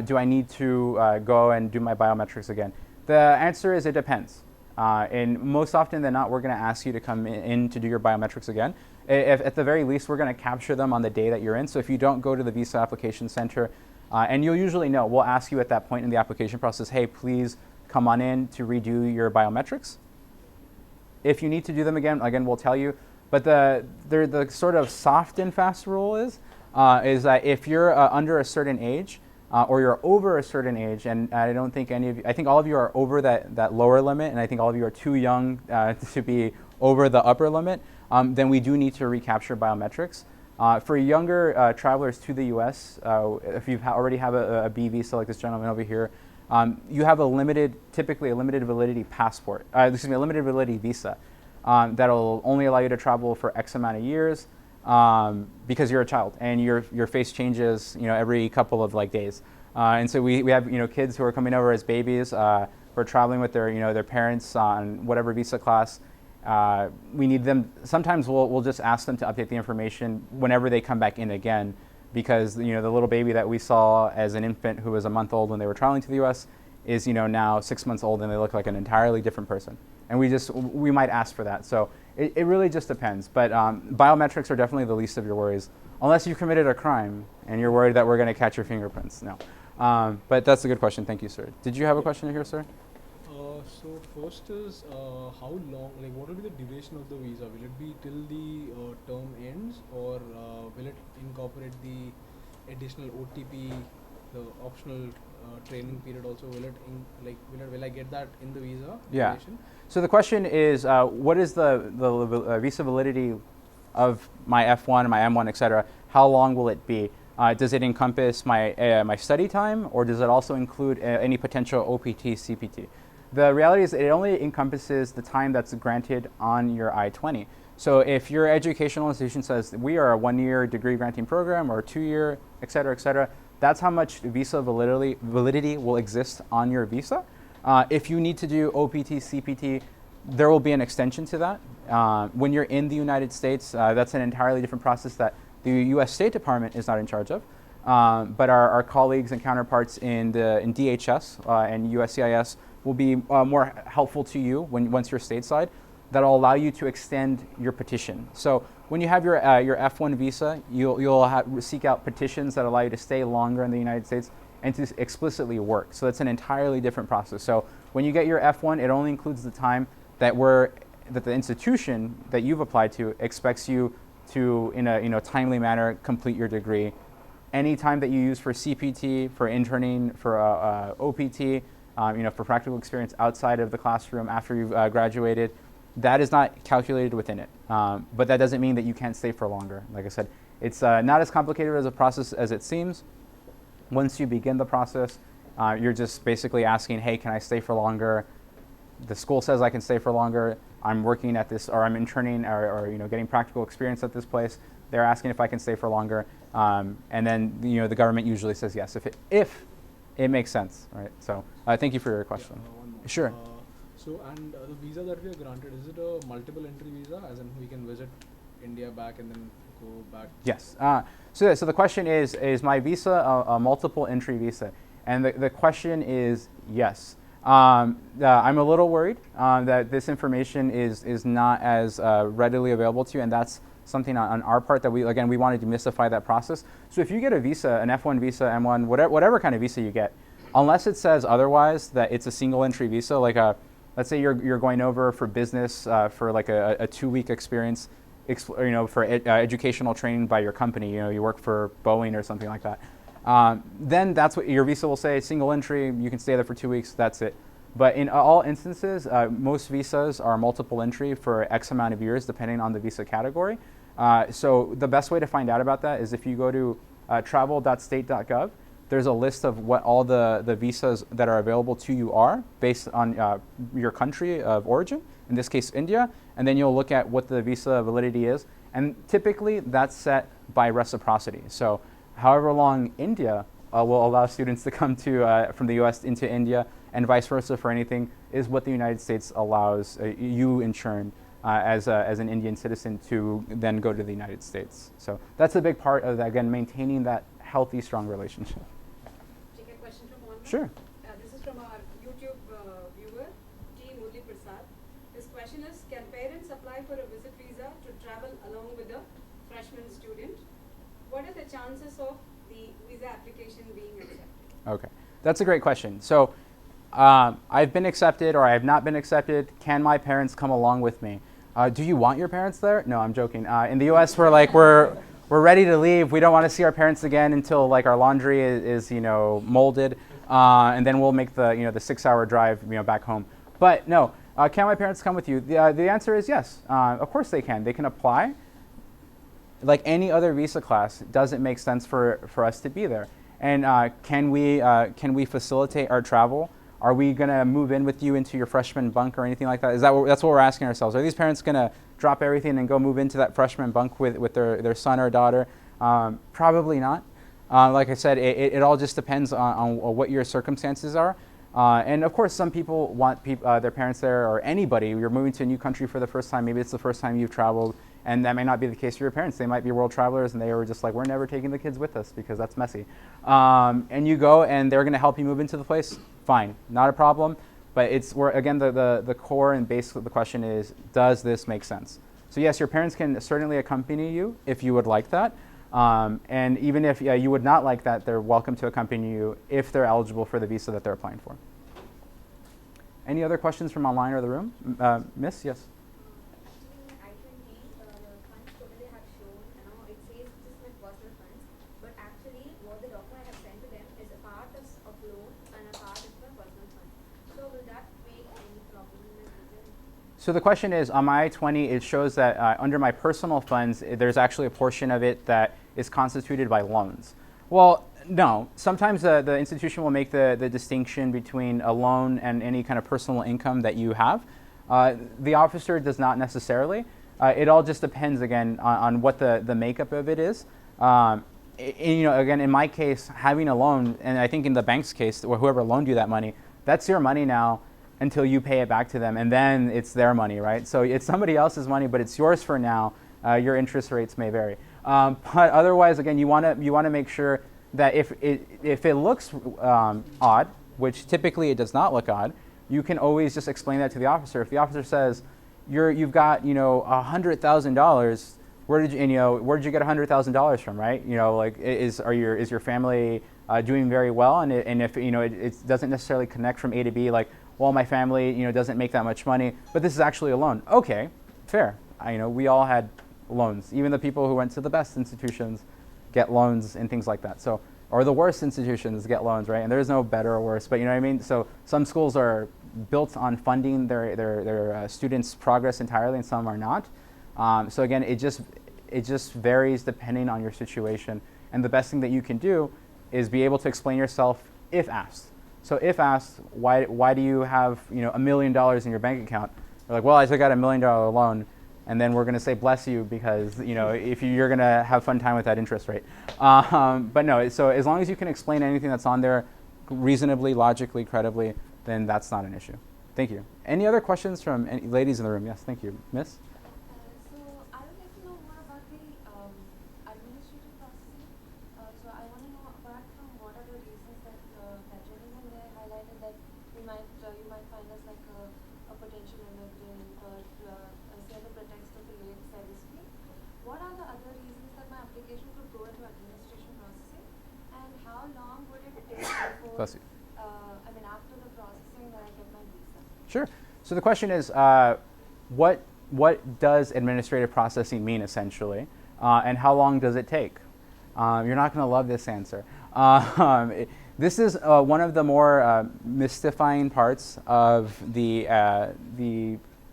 do I need to go and do my biometrics again? The answer is it depends. And most often than not, we're going to ask you to come in to do your biometrics again. If, at the very least, we're going to capture them on the day that you're in. So if you don't go to the visa application center, and you'll usually know, we'll ask you at that point in the application process, hey, please come on in to redo your biometrics. If you need to do them again, we'll tell you. But the sort of soft and fast rule is that if you're under a certain age, or you're over a certain age, and I don't think any of you, I think all of you are over that lower limit, and I think all of you are too young to be over the upper limit, then we do need to recapture biometrics. For younger travelers to the US, if you already have a B visa like this gentleman over here, you have typically a limited validity passport, a limited validity visa that'll only allow you to travel for X amount of years. Because you're a child and your face changes, every couple of days, and so we have kids who are coming over as babies, who are traveling with their parents on whatever visa class. We need them. Sometimes we'll just ask them to update the information whenever they come back in again, because the little baby that we saw as an infant who was a month old when they were traveling to the U.S. is now 6 months old and they look like an entirely different person, and we might ask for that. So. It really just depends, but biometrics are definitely the least of your worries, unless you've committed a crime and you're worried that we're going to catch your fingerprints. No, but that's a good question. Thank you, sir. Did you have a question here, sir? So first is how long, what will be the duration of the visa? Will it be till the term ends, or will it incorporate the additional OTP, the optional training period also? Will I get that in the visa? Yeah. Duration? So the question is, what is the visa validity of my F1, my M1, etc., how long will it be? Does it encompass my study time, or does it also include any potential OPT, CPT? The reality is it only encompasses the time that's granted on your I-20. So if your educational institution says we are a 1-year degree granting program or a 2-year, et cetera, that's how much visa validity will exist on your visa. If you need to do OPT, CPT, there will be an extension to that. When you're in the United States, that's an entirely different process that the U.S. State Department is not in charge of. But our colleagues and counterparts in DHS and USCIS will be more helpful to you once you're stateside. That'll allow you to extend your petition. So when you have your F1 visa, you'll seek out petitions that allow you to stay longer in the United States and to explicitly work. So it's an entirely different process. So when you get your F1, it only includes the time that the institution that you've applied to expects you to, in a timely manner, complete your degree. Any time that you use for CPT, for interning, for OPT, for practical experience outside of the classroom after you've graduated, that is not calculated within it. But that doesn't mean that you can't stay for longer. Like I said, it's not as complicated as a process as it seems. Once you begin the process, you're just basically asking, hey, can I stay for longer? The school says I can stay for longer. I'm working at this, or I'm interning, or getting practical experience at this place. They're asking if I can stay for longer, and then the government usually says yes if it makes sense, right? So thank you for your question. Yeah, one more. Sure. The visa that we are granted, is it a multiple entry visa, as in we can visit India back and then go back? Yes. So the question is my visa a multiple entry visa? And the question is yes. I'm a little worried that this information is not as readily available to you, and that's something on our part that we wanted to demystify that process. So if you get a visa, an F1 visa, M1, whatever kind of visa you get, unless it says otherwise that it's a single entry visa, like let's say you're going over for business for like a 2-week experience, for educational training by your company, you work for Boeing or something like that. Then that's what your visa will say, single entry, you can stay there for 2 weeks, that's it. But in all instances, most visas are multiple entry for X amount of years, depending on the visa category. So the best way to find out about that is if you go to travel.state.gov, there's a list of what all the visas that are available to you are based on your country of origin, in this case India, and then you'll look at what the visa validity is. And typically that's set by reciprocity. So however long India will allow students to come to from the US into India, and vice versa for anything, is what the United States allows you in turn as an Indian citizen to then go to the United States. So that's a big part of, again, maintaining that healthy, strong relationship. Take a question from online. Sure. This is from our YouTube viewer, T. Murli Prasad. His question is, can parents apply for a visit visa to travel along with a freshman student? What are the chances of the visa application being accepted? Okay, that's a great question. So I've been accepted or I have not been accepted. Can my parents come along with me? Do you want your parents there? No, I'm joking. In the US, we're ready to leave. We don't want to see our parents again until like our laundry is molded, and then we'll make the the 6-hour drive back home. But no, can my parents come with you? The answer is yes. Of course they can. They can apply. Like any other visa class, does it make sense for us to be there? And can we facilitate our travel? Are we going to move in with you into your freshman bunk or anything like that? That's what we're asking ourselves. Are these parents going to drop everything and go move into that freshman bunk with their son or daughter? Probably not. Like I said, it all just depends on what your circumstances are. And of course, some people want their parents there, or anybody. You're moving to a new country for the first time. Maybe it's the first time you've traveled, and that may not be the case for your parents. They might be world travelers, and they were just like, we're never taking the kids with us because that's messy. And you go, and they're going to help you move into the place. Fine, not a problem. But again, the core and base of the question is, does this make sense? So yes, your parents can certainly accompany you if you would like that. And even if you would not like that, they're welcome to accompany you if they're eligible for the visa that they're applying for. Any other questions from online or the room? Miss, yes? Actually, in I-20, the funds totally have shown, it says this is my personal funds, but actually what the document I have sent to them is a part is of loan and a part is my personal funds. So will that make any problem in my visa? So the question is, on my I-20, it shows that under my personal funds, there's actually a portion of it that is constituted by loans. Well, no. Sometimes the institution will make the distinction between a loan and any kind of personal income that you have. The officer does not necessarily. It all just depends, again, on what the makeup of it is. Again, in my case, having a loan, and I think in the bank's case, or whoever loaned you that money, that's your money now until you pay it back to them, and then it's their money, right? So it's somebody else's money, but it's yours for now. Your interest rates may vary. But otherwise, again, you want to make sure that if it looks odd, which typically it does not look odd, you can always just explain that to the officer. If the officer says, you've got $100,000, where did you get $100,000 from, right? Is your family doing very well? And if it doesn't necessarily connect from A to B, like, well, my family doesn't make that much money, but this is actually a loan. Okay, fair. We all had loans. Even the people who went to the best institutions get loans and things like that. So, or the worst institutions get loans, right? And there's no better or worse, but you know what I mean? So some schools are built on funding their students' progress entirely, and some are not. So again, it just varies depending on your situation. And the best thing that you can do is be able to explain yourself if asked. So if asked, why do you have $1 million in your bank account? You're like, well, I took out $1 million loan, and then we're going to say bless you because if you're going to have fun time with that interest rate. But no, so as long as you can explain anything that's on there reasonably, logically, credibly, then that's not an issue. Thank you. Any other questions from any ladies in the room? Yes, thank you, Miss. So I would like to know more about the administrative processing. So I want to know, apart from what are the reasons that that gentleman there highlighted, that you might find us like a potential immigrant or say the pretext of a late service fee. What are the other reasons that my application could go into administration processing, and how long would it take before Bless you. after the processing that I get my visa? Sure. So the question is, what does administrative processing mean essentially, and how long does it take? You're not going to love this answer. This is one of the more mystifying parts of the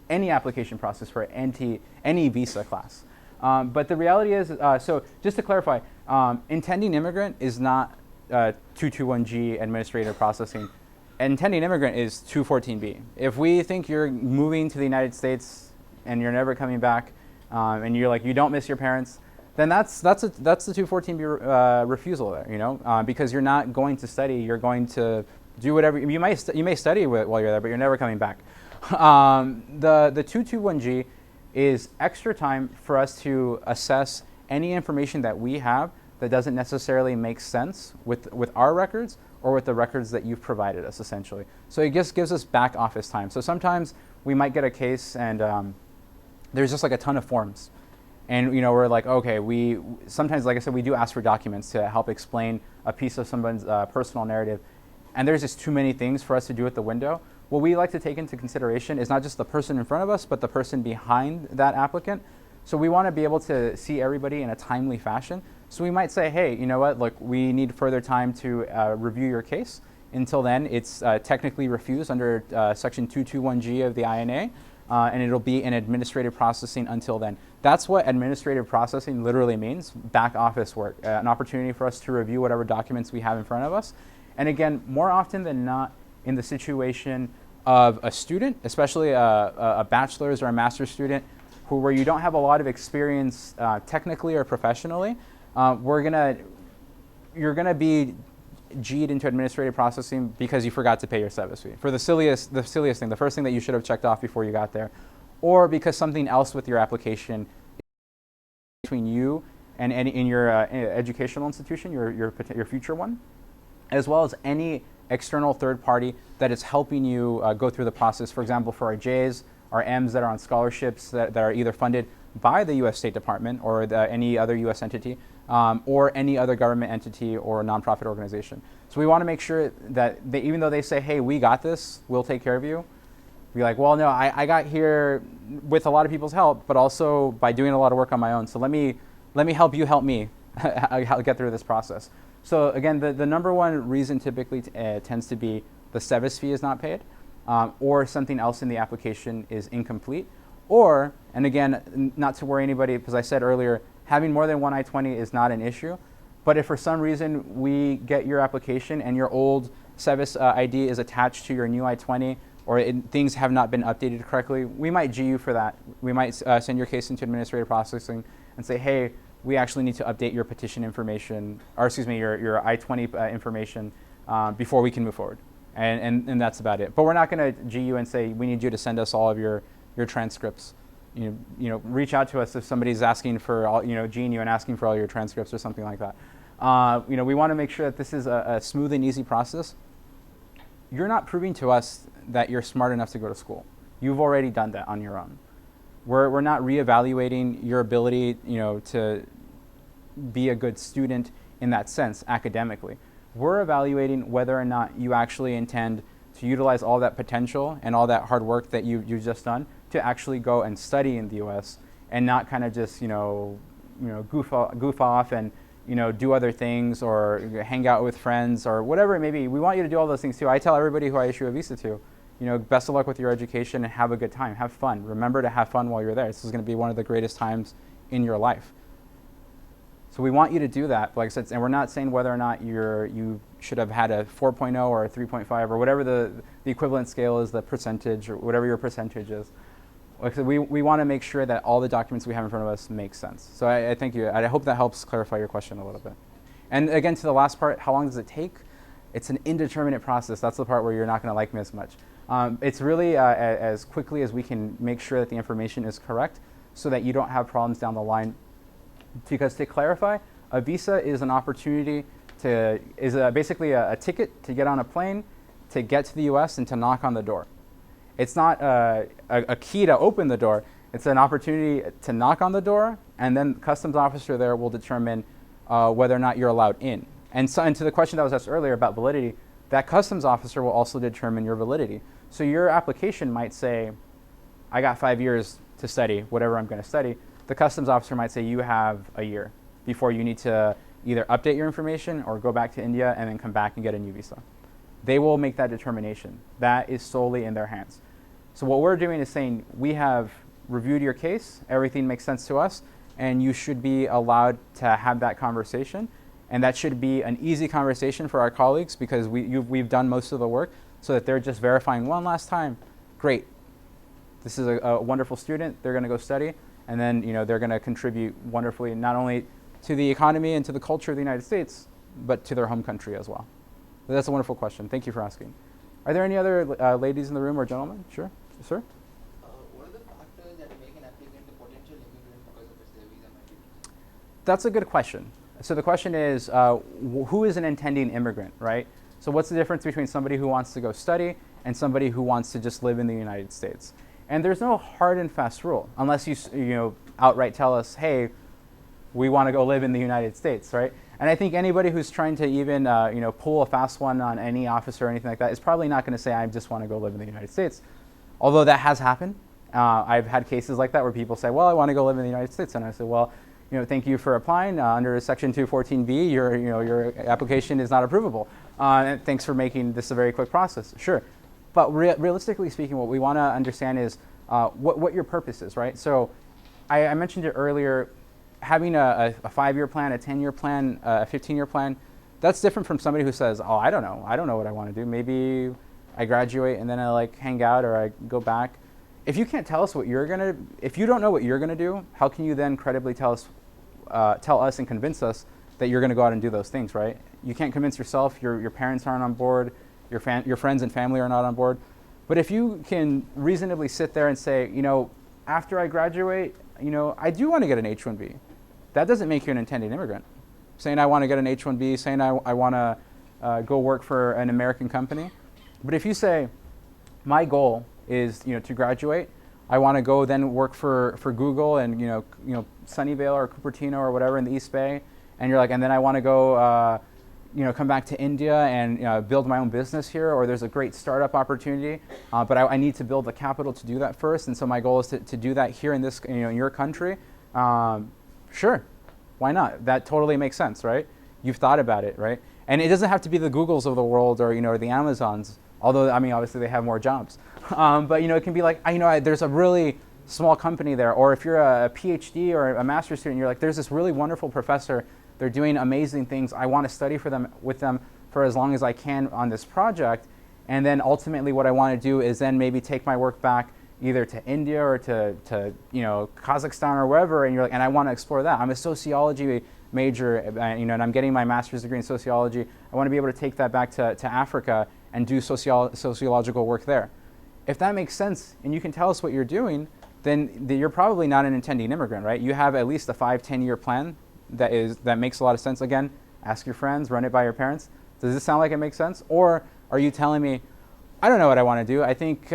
any application process for any visa class. But the reality is, so just to clarify, intending immigrant is not 221G administrative processing. Intending immigrant is 214B. If we think you're moving to the United States and you're never coming back, and you're like, you don't miss your parents, then that's the 214B refusal there, because you're not going to study, you're going to do whatever, you may study while you're there, but you're never coming back. The 221G is extra time for us to assess any information that we have that doesn't necessarily make sense with our records or with the records that you've provided us, essentially. So it just gives us back office time. So sometimes we might get a case and there's just like a ton of forms. And we're like, okay, sometimes, like I said, we do ask for documents to help explain a piece of someone's personal narrative. And there's just too many things for us to do at the window. What we like to take into consideration is not just the person in front of us, but the person behind that applicant. So we want to be able to see everybody in a timely fashion. So we might say, hey, you know what, look, we need further time to review your case. Until then, it's technically refused under Section 221G of the INA, and it'll be in administrative processing until then. That's what administrative processing literally means, back office work, an opportunity for us to review whatever documents we have in front of us. And again, more often than not, in the situation of a student, especially a bachelor's or a master's student, where you don't have a lot of experience technically or professionally, you're gonna be G'd into administrative processing because you forgot to pay your service fee for the silliest thing, the first thing that you should have checked off before you got there, or because something else with your application between you and in your educational institution, your future one, as well as any external third party that is helping you go through the process. For example, for our J's, our M's that are on scholarships that are either funded by the U.S. State Department or any other U.S. entity, or any other government entity or nonprofit organization. So we want to make sure that even though they say, hey, we got this, we'll take care of you, be like, well, no, I got here with a lot of people's help, but also by doing a lot of work on my own. So let me help you help me get through this process. So again, the number one reason typically tends to be the service fee is not paid. or something else in the application is incomplete. Or, and again, not to worry anybody, because I said earlier, having more than one I-20 is not an issue. But if for some reason we get your application and your old SEVIS ID is attached to your new I-20, or things have not been updated correctly, we might G you for that. We might send your case into administrative processing and say, hey, we actually need to update your petition information, or excuse me, your I-20 information before we can move forward. And that's about it. But we're not going to G you and say, we need you to send us all of your transcripts. You know, reach out to us if somebody's asking for all, G'ing you and asking for all your transcripts or something like that. We want to make sure that this is a smooth and easy process. You're not proving to us that you're smart enough to go to school. You've already done that on your own. We're not reevaluating your ability, to be a good student in that sense academically. We're evaluating whether or not you actually intend to utilize all that potential and all that hard work that you've just done to actually go and study in the U.S. and not kind of just goof off and do other things or hang out with friends or whatever it may be. We want you to do all those things too. I tell everybody who I issue a visa to, best of luck with your education and have a good time. Have fun. Remember to have fun while you're there. This is going to be one of the greatest times in your life. So we want you to do that, like I said, and we're not saying whether or not you should have had a 4.0 or a 3.5 or whatever the equivalent scale is, the percentage or whatever your percentage is. Like I said, we want to make sure that all the documents we have in front of us make sense. So I thank you. I hope that helps clarify your question a little bit. And again, to the last part, how long does it take? It's an indeterminate process. That's the part where you're not going to like me as much. It's really as quickly as we can make sure that the information is correct so that you don't have problems down the line. Because to clarify, a visa is an opportunity basically a ticket to get on a plane, to get to the U.S. and to knock on the door. It's not a key to open the door. It's an opportunity to knock on the door, and then the customs officer there will determine whether or not you're allowed in. And to the question that was asked earlier about validity, that customs officer will also determine your validity. So your application might say, I got 5 years to study whatever I'm going to study. The customs officer might say you have a year before you need to either update your information or go back to India and then come back and get a new visa. They will make that determination. That is solely in their hands. So what we're doing is saying we have reviewed your case, everything makes sense to us, and you should be allowed to have that conversation. And that should be an easy conversation for our colleagues because we've done most of the work so that they're just verifying one last time. Great. This is a wonderful student. They're going to go study. And then they're going to contribute wonderfully not only to the economy and to the culture of the United States, but to their home country as well. So that's a wonderful question. Thank you for asking. Are there any other ladies in the room or gentlemen? Sure. Yes, sir? What are the factors that make an applicant a potential immigrant because of which their visa might be rejected? That's a good question. So the question is, who is an intending immigrant, right? So what's the difference between somebody who wants to go study and somebody who wants to just live in the United States? And there's no hard and fast rule, unless you outright tell us, hey, we want to go live in the United States, right? And I think anybody who's trying to even pull a fast one on any officer or anything like that is probably not going to say, I just want to go live in the United States. Although that has happened. I've had cases like that where people say, well, I want to go live in the United States. And I say, well, thank you for applying. Under Section 214B, your application is not approvable. And thanks for making this a very quick process. Sure. But realistically speaking, what we want to understand is what your purpose is, right? So I mentioned it earlier, having a 5-year plan, a 10-year plan, a 15-year plan, that's different from somebody who says, oh, I don't know what I want to do. Maybe I graduate and then I hang out or I go back. If you can't tell us if you don't know what you're going to do, how can you then credibly tell us and convince us that you're going to go out and do those things, right? You can't convince yourself, your parents aren't on board, your friends and family are not on board. But if you can reasonably sit there and say, after I graduate, I do want to get an H-1B. That doesn't make you an intended immigrant. Saying I want to get an H-1B, saying I want to go work for an American company. But if you say, my goal is to graduate, I want to go then work for Google and Sunnyvale or Cupertino or whatever in the East Bay, and you're like, and then I want to go come back to India and build my own business here, or there's a great startup opportunity, but I need to build the capital to do that first, and so my goal is to do that here in this in your country. Sure, why not? That totally makes sense, right? You've thought about it, right? And it doesn't have to be the Googles of the world or the Amazons. Although, I mean, obviously they have more jobs. But, it can be like, there's a really small company there. Or if you're a PhD or a master's student, you're like, there's this really wonderful professor. They're doing amazing things. I want to study with them for as long as I can on this project. And then ultimately what I want to do is then maybe take my work back either to India or to Kazakhstan or wherever, and you're like, and I want to explore that. I'm a sociology major, and I'm getting my master's degree in sociology. I want to be able to take that back to Africa and do sociological work there. If that makes sense, and you can tell us what you're doing, then you're probably not an intending immigrant, right? You have at least a 5-10 year plan that makes a lot of sense. Again, ask your friends, run it by your parents. Does this sound like it makes sense? Or are you telling me, I don't know what I want to do. I think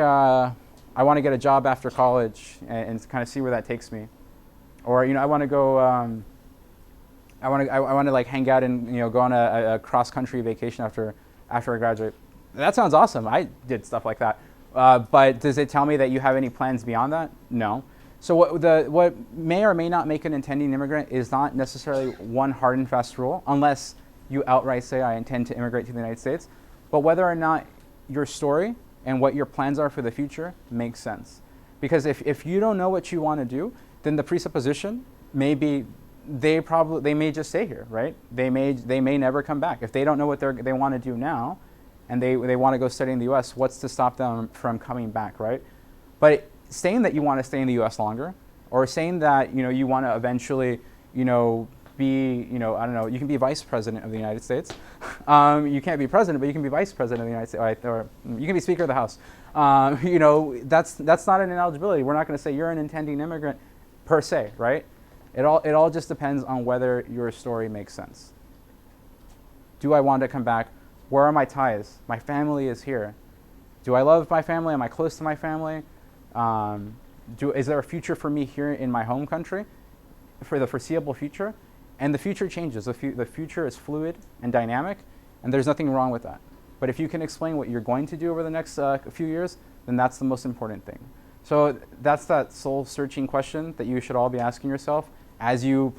I want to get a job after college and kind of see where that takes me. Or I want to go. I want to like hang out and go on a cross country vacation after I graduate. That sounds awesome. I did stuff like that. But does it tell me that you have any plans beyond that? No. So what may or may not make an intending immigrant is not necessarily one hard and fast rule, unless you outright say, I intend to immigrate to the United States. But whether or not your story and what your plans are for the future makes sense. Because if you don't know what you want to do, then the presupposition may be they may just stay here, right? They may never come back. If they don't know what they want to do now, and they want to go study in the U.S., what's to stop them from coming back, right? But saying that you want to stay in the U.S. longer, or saying that you want to eventually be I don't know, you can be vice president of the United States. You can't be president, but you can be vice president of the United States, or you can be Speaker of the House. That's not an ineligibility. We're not going to say you're an intending immigrant per se, right? It all just depends on whether your story makes sense. Do I want to come back? Where are my ties? My family is here. Do I love my family? Am I close to my family? Is there a future for me here in my home country for the foreseeable future? And the future changes. The future is fluid and dynamic, and there's nothing wrong with that. But if you can explain what you're going to do over the next few years, then that's the most important thing. So that's that soul-searching question that you should all be asking yourself as you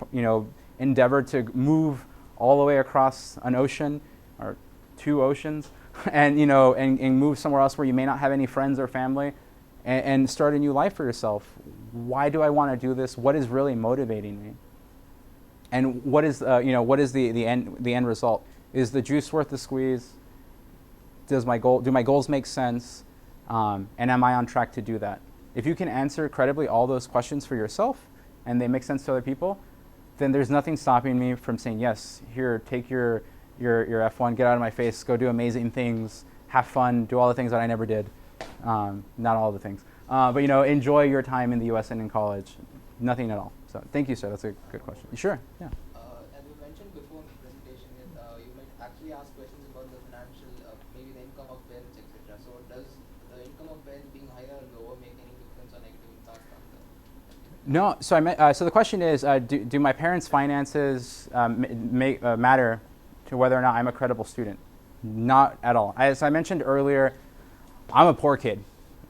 endeavor to move all the way across an ocean or 2 oceans, and and move somewhere else where you may not have any friends or family, and start a new life for yourself. Why do I want to do this? What is really motivating me? And what is the end result? Is the juice worth the squeeze? Do my goals make sense? And am I on track to do that? If you can answer credibly all those questions for yourself, and they make sense to other people, then there's nothing stopping me from saying, yes, here, take your F1, get out of my face, go do amazing things, have fun, do all the things that I never did. Not all the things. But enjoy your time in the US and in college. Nothing at all. So thank you, sir. That's a good question. Sure. Yeah. As you mentioned before in the presentation, you might actually ask questions about the financial, maybe the income of parents, etc. So does the income of parents being higher or lower make any difference or negative impact on the? No. So the question is, do my parents' finances matter to whether or not I'm a credible student? Not at all. As I mentioned earlier, I'm a poor kid.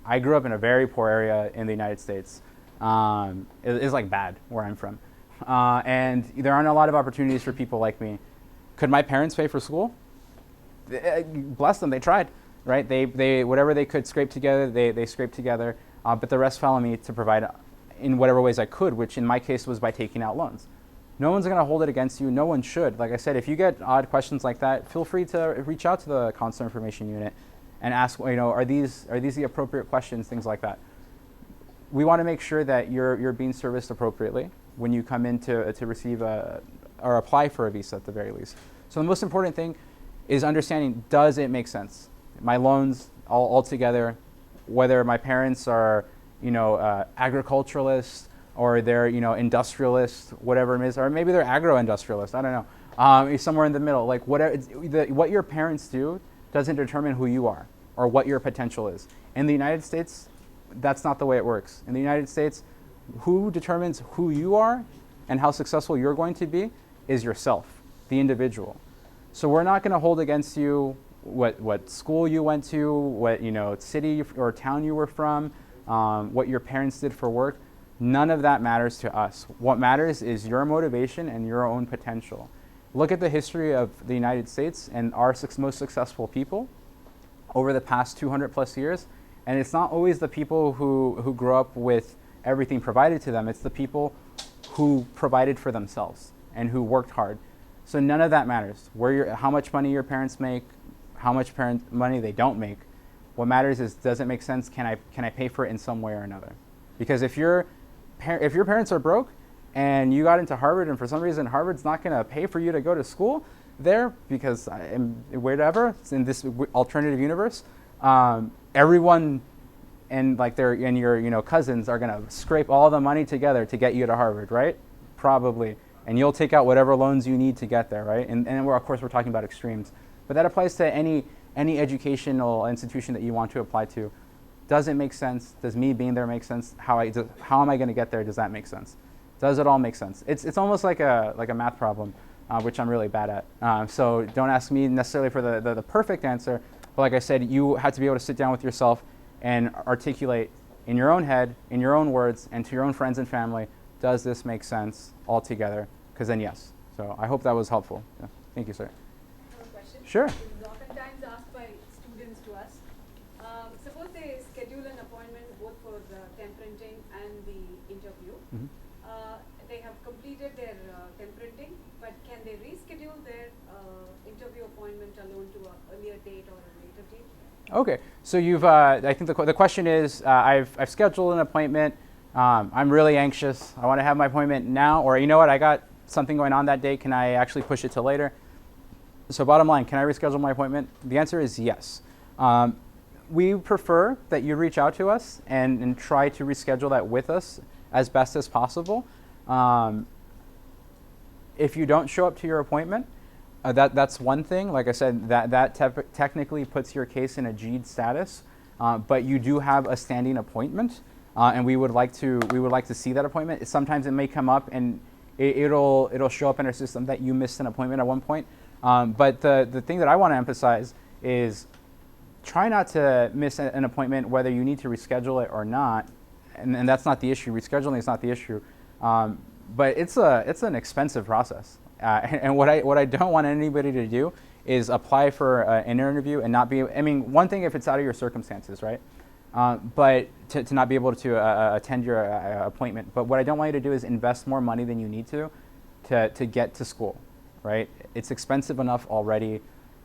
I grew up in a very poor area in the United States. It's like bad where I'm from. And there aren't a lot of opportunities for people like me. Could my parents pay for school? Bless them, they tried, right? They whatever they could scrape together, they scraped together. But the rest fell on me to provide in whatever ways I could, which in my case was by taking out loans. No one's going to hold it against you. No one should. Like I said, if you get odd questions like that, feel free to reach out to the Consular Information Unit and ask, are these the appropriate questions, things like that. We want to make sure that you're being serviced appropriately when you come in to receive or apply for a visa at the very least. So the most important thing is understanding, does it make sense? My loans all together, whether my parents are agriculturalists or they're industrialists, whatever it is, or maybe they're agro-industrialists, I don't know, somewhere in the middle. Like what your parents do doesn't determine who you are or what your potential is. In the United States, that's not the way it works. In the United States, who determines who you are and how successful you're going to be is yourself, the individual. So we're not going to hold against you what school you went to, what city or town you were from, what your parents did for work. None of that matters to us. What matters is your motivation and your own potential. Look at the history of the United States and our most successful people. over the past 200 plus years. And it's not always the people who grew up with everything provided to them. It's the people who provided for themselves and who worked hard. So none of that matters. How much money your parents make, how much money they don't make. What matters is, does it make sense? Can I pay for it in some way or another? Because if your parents are broke and you got into Harvard and for some reason Harvard's not going to pay for you to go to school there because whatever, it's in this alternative universe, everyone and your cousins are going to scrape all the money together to get you to Harvard, right? Probably. And you'll take out whatever loans you need to get there, right? And of course we're talking about extremes. But that applies to any educational institution that you want to apply to. Does it make sense? Does me being there make sense? How am I going to get there? Does that make sense? Does it all make sense? It's almost like a math problem, which I'm really bad at. So don't ask me necessarily for the perfect answer. But like I said, you have to be able to sit down with yourself and articulate in your own head, in your own words, and to your own friends and family, does this make sense altogether? Because then yes. So I hope that was helpful. Yeah. Thank you, sir. I have a question. Sure. This is oftentimes asked by students to us. Suppose they schedule an appointment both for the temperating and the interview. Mm-hmm. They have completed their temperating, but can they reschedule their interview appointment alone to an earlier date or a later date? Okay, so you've. I think the question is, I've scheduled an appointment. I'm really anxious. I want to have my appointment now, or you know what? I got something going on that day. Can I actually push it to later? So bottom line, can I reschedule my appointment? The answer is yes. We prefer that you reach out to us and try to reschedule that with us as best as possible. If you don't show up to your appointment, that's one thing. Like I said, that technically puts your case in a GED status, but you do have a standing appointment, and we would like to see that appointment. Sometimes it may come up and it'll show up in our system that you missed an appointment at one point. But the thing that I want to emphasize is try not to miss an appointment whether you need to reschedule it or not, and that's not the issue. Rescheduling is not the issue, but it's an expensive process. And what I don't want anybody to do is apply for an interview and not be. I mean, one thing if it's out of your circumstances, right? But to not be able to attend your appointment. But what I don't want you to do is invest more money than you need to get to school, right? It's expensive enough already.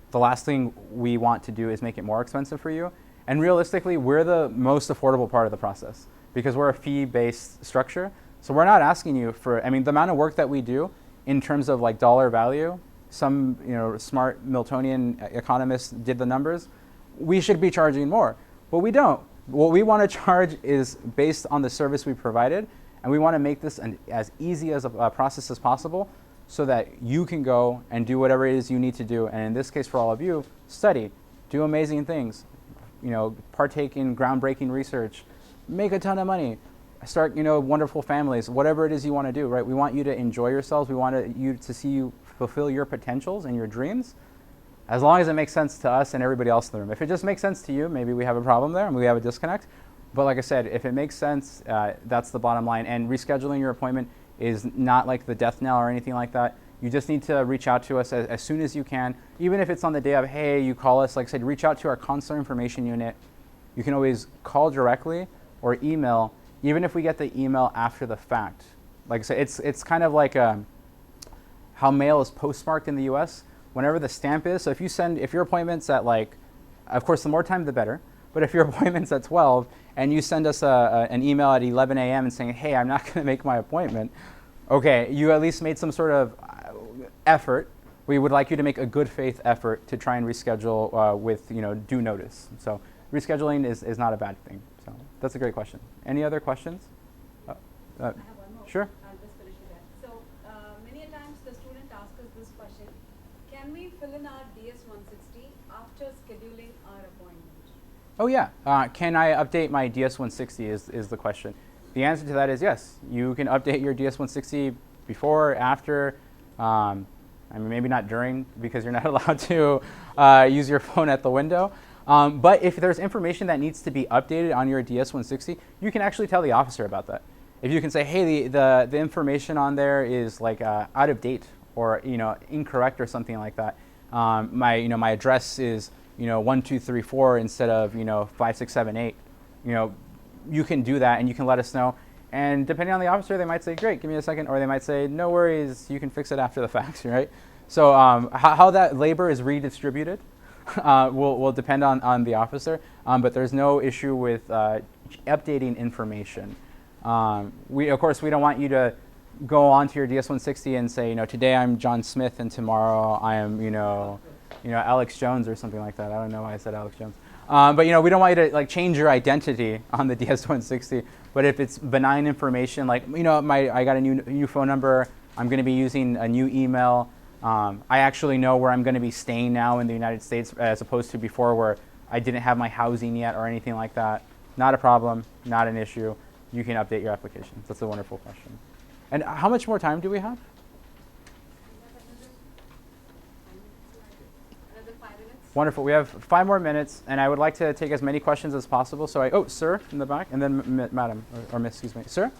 The last thing we want to do is make it more expensive for you. And realistically, we're the most affordable part of the process because we're a fee-based structure. So we're not asking you for, I mean, the amount of work that we do in terms of like dollar value, some smart Miltonian economists did the numbers, we should be charging more, but we don't. What we want to charge is based on the service we provided, and we want to make this as easy as a process as possible so that you can go and do whatever it is you need to do. And in this case, for all of you, study, do amazing things, partake in groundbreaking research, make a ton of money, start, wonderful families, whatever it is you want to do, right? We want you to enjoy yourselves. We want you to see you fulfill your potentials and your dreams, as long as it makes sense to us and everybody else in the room. If it just makes sense to you, maybe we have a problem there and we have a disconnect. But like I said, if it makes sense, that's the bottom line. And rescheduling your appointment is not like the death knell or anything like that. You just need to reach out to us as soon as you can. Even if it's on the day of, hey, you call us, like I said, reach out to our consular information unit. You can always call directly or email, even if we get the email after the fact. Like I said, it's kind of like how mail is postmarked in the US. Whenever the stamp is, so if your appointment's at of course the more time the better, but if your appointment's at 12 and you send us an email at 11 a.m. and saying, hey, I'm not going to make my appointment, okay, you at least made some sort of effort. We would like you to make a good faith effort to try and reschedule with due notice. So rescheduling is not a bad thing. So that's a great question. Any other questions? I have one more. Sure. I'll just finish with that. So many a times the student asks us this question: can we fill in our DS-160 after scheduling our appointment? Oh yeah. Can I update my DS-160 is the question. The answer to that is yes. You can update your DS-160 before, after. I mean, maybe not during, because you're not allowed to use your phone at the window. But if there's information that needs to be updated on your DS-160, you can actually tell the officer about that. If you can say, hey, the information on there is out of date or incorrect or something like that. My address is 1, 2, 3, 4 instead of 5, 6, 7, 8, you can do that and you can let us know. And depending on the officer, they might say, great, give me a second, or they might say, no worries, you can fix it after the fact, right? So how that labor is redistributed will depend on the officer, but there's no issue with updating information. Of course, we don't want you to go onto your DS-160 and say, today I'm John Smith and tomorrow I am, Alex Jones or something like that. I don't know why I said Alex Jones. But we don't want you to change your identity on the DS-160. But if it's benign information, like I got a new phone number, I'm going to be using a new email. I actually know where I'm going to be staying now in the United States, as opposed to before where I didn't have my housing yet or anything like that. Not a problem, not an issue. You can update your application. That's a wonderful question. And how much more time do we have? Another 5 minutes. Wonderful. We have 5 more minutes, and I would like to take as many questions as possible. So sir, in the back, and then madam, or miss, excuse me. Sir?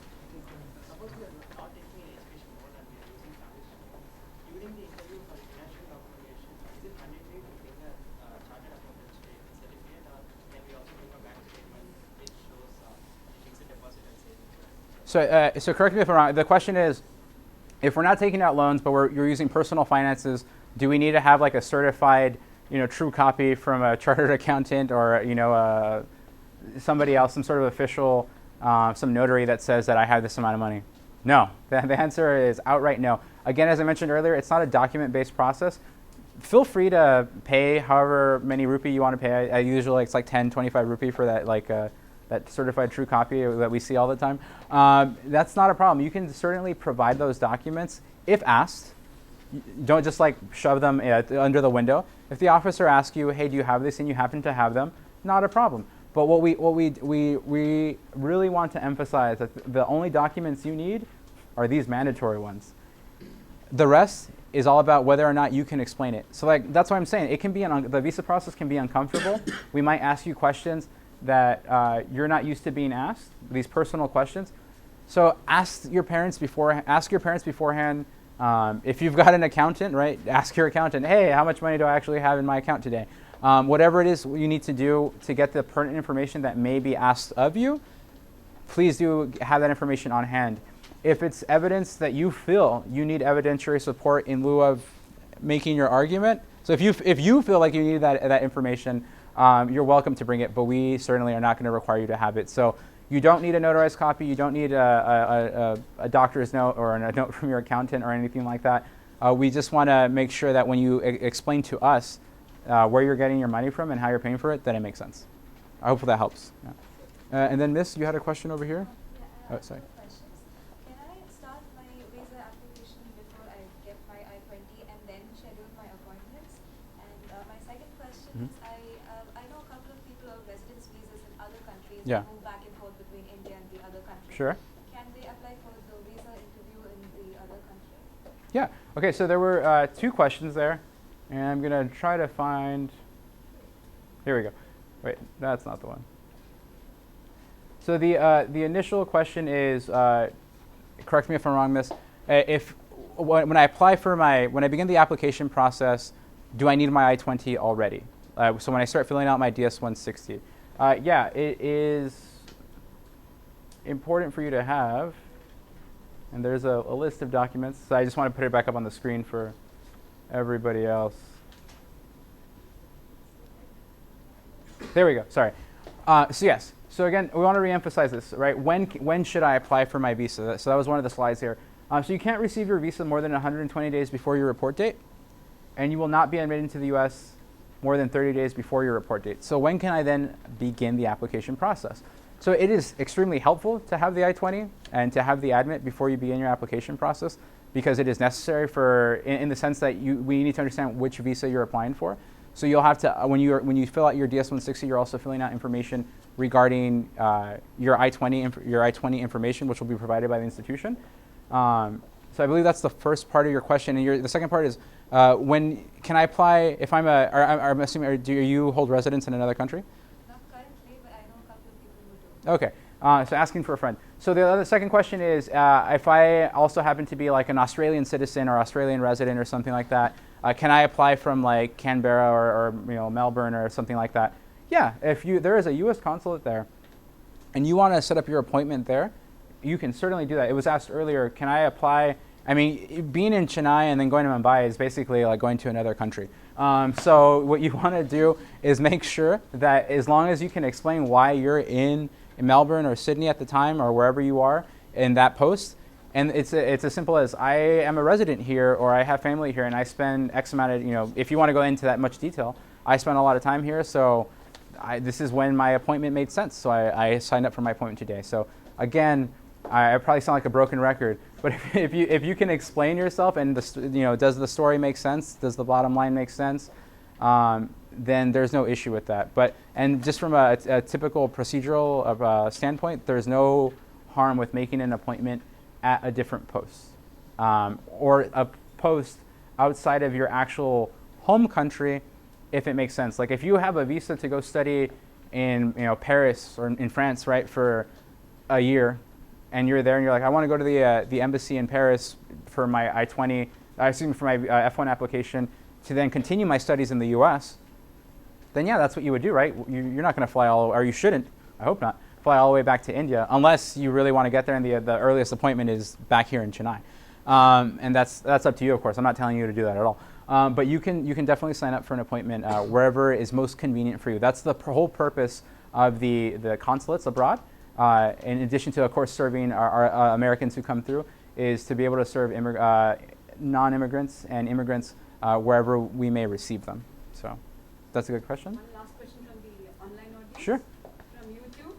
Suppose we are not taking any education more than we are using family students. During the interview for the financial documentation, is it mandatory to bring a chartered accountant certificate, or can we also bring a bank statement which shows fixed deposit and savings? So correct me if I'm wrong. The question is, if we're not taking out loans, but you're using personal finances, do we need to have like a certified, true copy from a chartered accountant or somebody else, some sort of official, some notary that says that I have this amount of money? No. The answer is outright no. Again, as I mentioned earlier, it's not a document-based process. Feel free to pay however many rupee you want to pay. I usually it's like 10, 25 rupee for that that certified true copy that we see all the time. That's not a problem. You can certainly provide those documents if asked. Don't just shove them under the window. If the officer asks you, hey, do you have this, and you happen to have them, not a problem. But what we really want to emphasize that the only documents you need are these mandatory ones. The rest is all about whether or not you can explain it. So that's why I'm saying it can be the visa process can be uncomfortable. We might ask you questions that you're not used to being asked, these personal questions. So ask your parents beforehand. If you've got an accountant, right, ask your accountant, hey, how much money do I actually have in my account today? Whatever it is you need to do to get the pertinent information that may be asked of you, please do have that information on hand. If it's evidence that you feel you need evidentiary support in lieu of making your argument, so if you feel like you need that information, you're welcome to bring it, but we certainly are not going to require you to have it. So you don't need a notarized copy. You don't need a doctor's note or a note from your accountant or anything like that. We just want to make sure that when you explain to us where you're getting your money from and how you're paying for it, that it makes sense. I hope that helps. Yeah. And then, Miss, you had a question over here? Yeah, oh, sorry. questions. Can I start my visa application before I get my I-20 and then schedule my appointments? And my second question is, I know a couple of people who have residence visas in other countries Yeah. who move back and forth between India and the other country. Sure. Can they apply for the visa interview in the other country? Yeah. Okay, so there were 2 questions there. And I'm going to try to find, here we go. Wait, that's not the one. So the initial question is, correct me if I'm wrong, Miss, when I apply for when I begin the application process, do I need my I-20 already? So when I start filling out my DS-160. Yeah, it is important for you to have, and there's a list of documents. So I just want to put it back up on the screen for everybody else. There we go. Sorry. So yes. So again, we want to reemphasize this, right? When should I apply for my visa? So that was one of the slides here. So you can't receive your visa more than 120 days before your report date, and you will not be admitted into the U.S. more than 30 days before your report date. So when can I then begin the application process? So it is extremely helpful to have the I-20 and to have the admit before you begin your application process, because it is necessary in the sense that we need to understand which visa you're applying for. So you'll have to, when you fill out your DS-160, you're also filling out information regarding your I-20 information, which will be provided by the institution. So I believe that's the first part of your question. And the second part is, when can I apply if I'm assuming, do you hold residence in another country? Not currently, but I know a couple of people who do. Okay. So asking for a friend. So the second question is, if I also happen to be like an Australian citizen or Australian resident or something like that, can I apply from like Canberra or Melbourne or something like that? Yeah, if there is a U.S. consulate there, and you want to set up your appointment there, you can certainly do that. It was asked earlier, can I apply? I mean, being in Chennai and then going to Mumbai is basically like going to another country. So what you want to do is make sure that as long as you can explain why you're in Melbourne or Sydney at the time or wherever you are in that post, and it's as simple as I am a resident here or I have family here and I spend X amount of, if you want to go into that much detail, I spend a lot of time here, so this is when my appointment made sense. So I signed up for my appointment today. So again, I probably sound like a broken record, but if you can explain yourself and does the story make sense? Does the bottom line make sense? Then there's no issue with that. And just from a typical procedural standpoint, there's no harm with making an appointment at a different post or a post outside of your actual home country, if it makes sense. Like if you have a visa to go study in Paris or in France, right, for a year, and you're there and you're like, I want to go to the embassy in Paris for my for my F1 application to then continue my studies in the U.S., then yeah, that's what you would do, right? You're not going to fly or you shouldn't, I hope not, fly all the way back to India unless you really want to get there and the earliest appointment is back here in Chennai. And that's up to you, of course. I'm not telling you to do that at all. But you can definitely sign up for an appointment wherever is most convenient for you. That's the whole purpose of the consulates abroad. In addition to, of course, serving our Americans who come through, is to be able to serve non-immigrants and immigrants wherever we may receive them. So that's a good question. One last question from the online audience. Sure. From YouTube,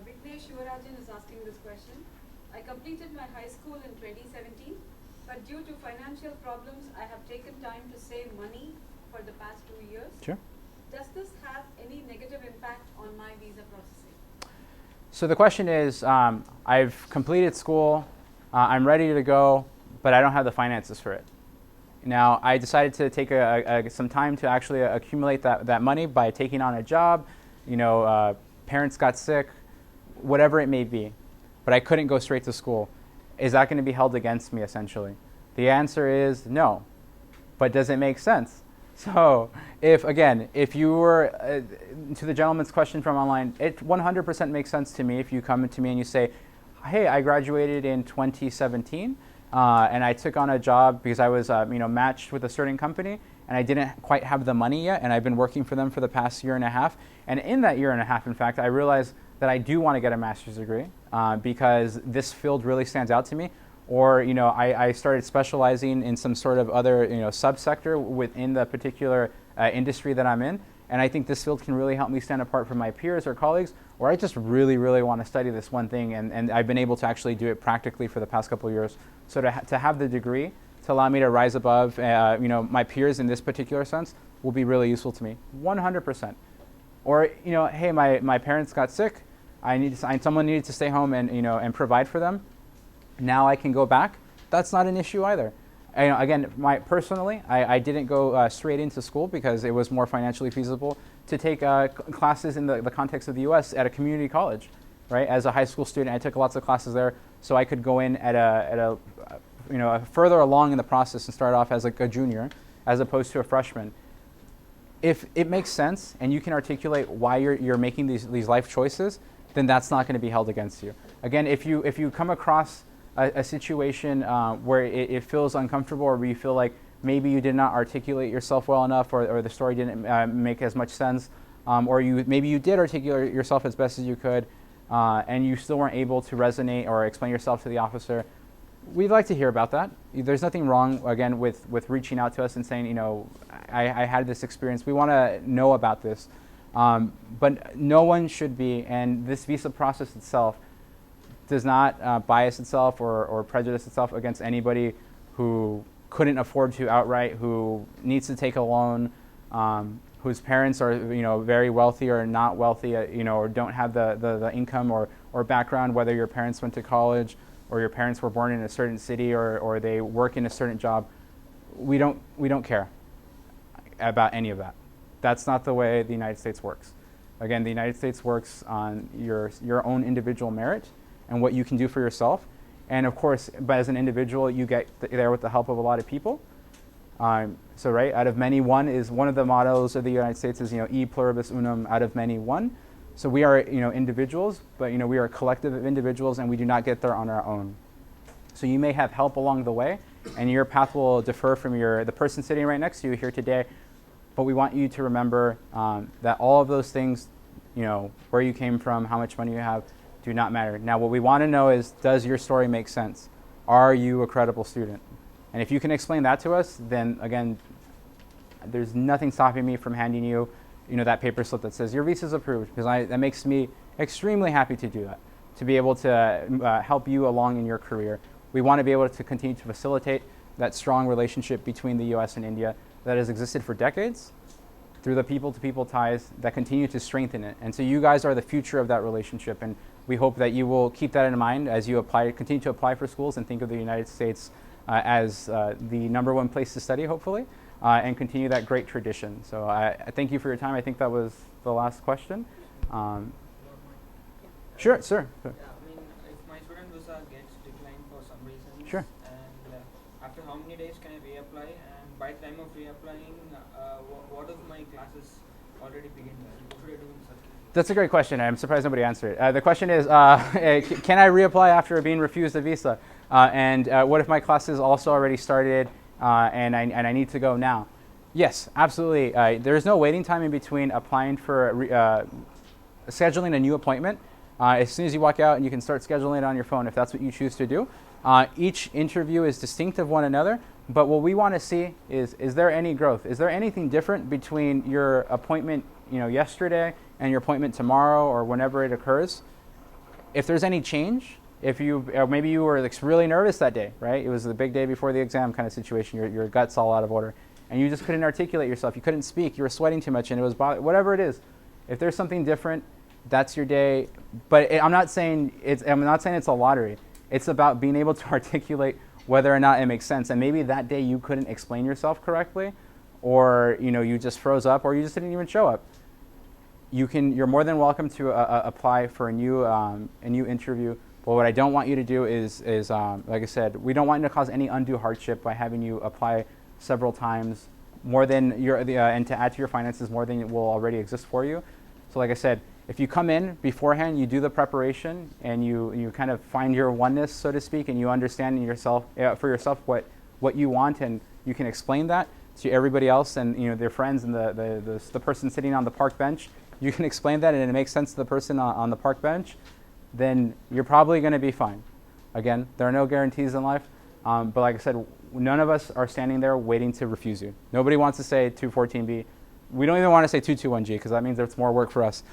Vignesh Shivarajan is asking this question. I completed my high school in 2017, but due to financial problems, I have taken time to save money for the past 2 years. Sure. Does this have any negative impact on my visa processing? So the question is, I've completed school, I'm ready to go, but I don't have the finances for it. Now, I decided to take some time to actually accumulate that money by taking on a job. Parents got sick, whatever it may be, but I couldn't go straight to school. Is that going to be held against me, essentially? The answer is no. But does it make sense? So, if you were, to the gentleman's question from online, it 100% makes sense to me if you come to me and you say, hey, I graduated in 2017, and I took on a job because I was matched with a certain company, and I didn't quite have the money yet, and I've been working for them for the past year and a half. And in that year and a half, in fact, I realized that I do want to get a master's degree because this field really stands out to me. Or I started specializing in some sort of other subsector within the particular industry that I'm in, and I think this field can really help me stand apart from my peers or colleagues. Or I just really, really want to study this one thing, and I've been able to actually do it practically for the past couple of years. So to have the degree to allow me to rise above my peers in this particular sense will be really useful to me, 100%. Or hey, my parents got sick, someone needed to stay home and provide for them. Now I can go back. That's not an issue either. Again, personally, I didn't go straight into school because it was more financially feasible to take classes in the context of the U.S. at a community college, right? As a high school student, I took lots of classes there, so I could go in at a further along in the process and start off as like a junior, as opposed to a freshman. If it makes sense and you can articulate why you're making these life choices, then that's not going to be held against you. Again, if you come across a situation where it feels uncomfortable, or where you feel like maybe you did not articulate yourself well enough, or the story didn't make as much sense, or maybe you did articulate yourself as best as you could, and you still weren't able to resonate or explain yourself to the officer, we'd like to hear about that. There's nothing wrong, again, with reaching out to us and saying, I had this experience. We want to know about this. But no one should be, and this visa process itself does not bias itself or prejudice itself against anybody who couldn't afford to outright, who needs to take a loan, whose parents are very wealthy or not wealthy, or don't have the income or background, whether your parents went to college or your parents were born in a certain city or they work in a certain job. We don't care about any of that. That's not the way the United States works. Again, the United States works on your own individual merit and what you can do for yourself. And of course, but as an individual, you get there with the help of a lot of people. So right, out of many, one is one of the mottos of the United States is, e pluribus unum, out of many, one. So we are, individuals, but we are a collective of individuals, and we do not get there on our own. So you may have help along the way, and your path will differ from the person sitting right next to you here today. But we want you to remember that all of those things, where you came from, how much money you have, do not matter. Now, what we want to know is, does your story make sense? Are you a credible student? And if you can explain that to us, then again, there's nothing stopping me from handing you, that paper slip that says your visa is approved, because that makes me extremely happy to do that, to be able to help you along in your career. We want to be able to continue to facilitate that strong relationship between the U.S. and India that has existed for decades, through the people-to-people ties that continue to strengthen it. And so you guys are the future of that relationship, and we hope that you will keep that in mind as you continue to apply for schools and think of the United States as the #1 place to study, hopefully, and continue that great tradition. So I thank you for your time. I think that was the last question. Sure, sir. Yeah, I mean, if my student visa gets declined for some reason, Sure. and after how many days can I reapply? And by the time of reapplying, what if my classes already begin? What should I do in such cases? That's a great question. I'm surprised nobody answered it. The question is, can I reapply after being refused a visa? And what if my classes also already started and I need to go now? Yes, absolutely. There's no waiting time in between applying for scheduling a new appointment. As soon as you walk out, and you can start scheduling it on your phone if that's what you choose to do. Each interview is distinct of one another, but what we want to see is there any growth? Is there anything different between your appointment yesterday and your appointment tomorrow or whenever it occurs? If there's any change, maybe you were really nervous that day, right? It was the big day before the exam kind of situation, your gut's all out of order, and you just couldn't articulate yourself, you couldn't speak, you were sweating too much, and it was whatever it is. If there's something different, that's your day. But I'm not saying it's a lottery. It's about being able to articulate whether or not it makes sense. And maybe that day you couldn't explain yourself correctly, or you just froze up, or you just didn't even show up. You're more than welcome to apply for a new interview. But what I don't want you to do is like I said, we don't want you to cause any undue hardship by having you apply several times, more than and to add to your finances more than will already exist for you. So like I said, if you come in beforehand, you do the preparation, and you kind of find your oneness, so to speak, and you understand for yourself what you want, and you can explain that to everybody else and their friends and the person sitting on the park bench. You can explain that, and it makes sense to the person on the park bench. Then you're probably going to be fine. Again, there are no guarantees in life, but like I said, none of us are standing there waiting to refuse you. Nobody wants to say 214B. We don't even want to say 221G, because that means it's more work for us.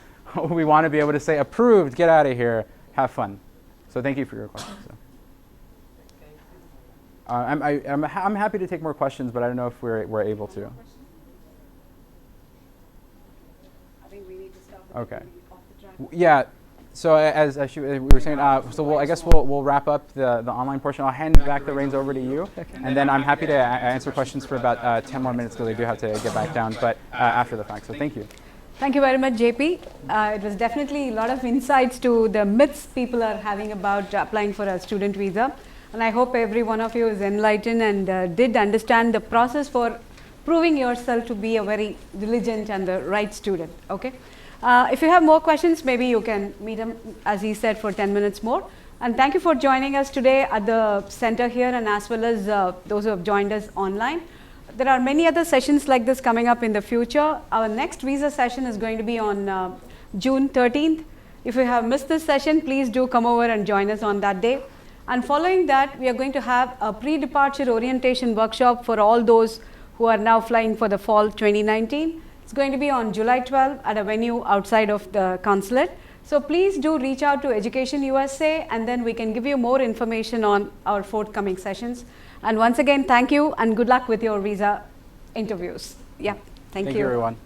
We want to be able to say approved, get out of here, have fun. So thank you for your question. So. I'm happy to take more questions, but I don't know if we're able to. I think we need to stop. Okay. Off the track. Yeah. So as we were saying, I guess we'll wrap up the online portion. I'll hand back the reins over to you, and then I'm happy to answer questions for about 10 more minutes, because I do have to get back down, but after the fact. So thank you. Thank you very much, JP. It was definitely a lot of insights to the myths people are having about applying for a student visa. And I hope every one of you is enlightened and did understand the process for proving yourself to be a very diligent and the right student. Okay. If you have more questions, maybe you can meet him, as he said, for 10 minutes more. And thank you for joining us today at the center here, and as well as those who have joined us online. There are many other sessions like this coming up in the future. Our next visa session is going to be on June 13th. If you have missed this session, please do come over and join us on that day. And following that, we are going to have a pre-departure orientation workshop for all those who are now flying for the fall 2019. It's going to be on July 12th at a venue outside of the Consulate. So please do reach out to EducationUSA, and then we can give you more information on our forthcoming sessions. And once again, thank you and good luck with your visa interviews. Yeah, thank you. Thank you, everyone.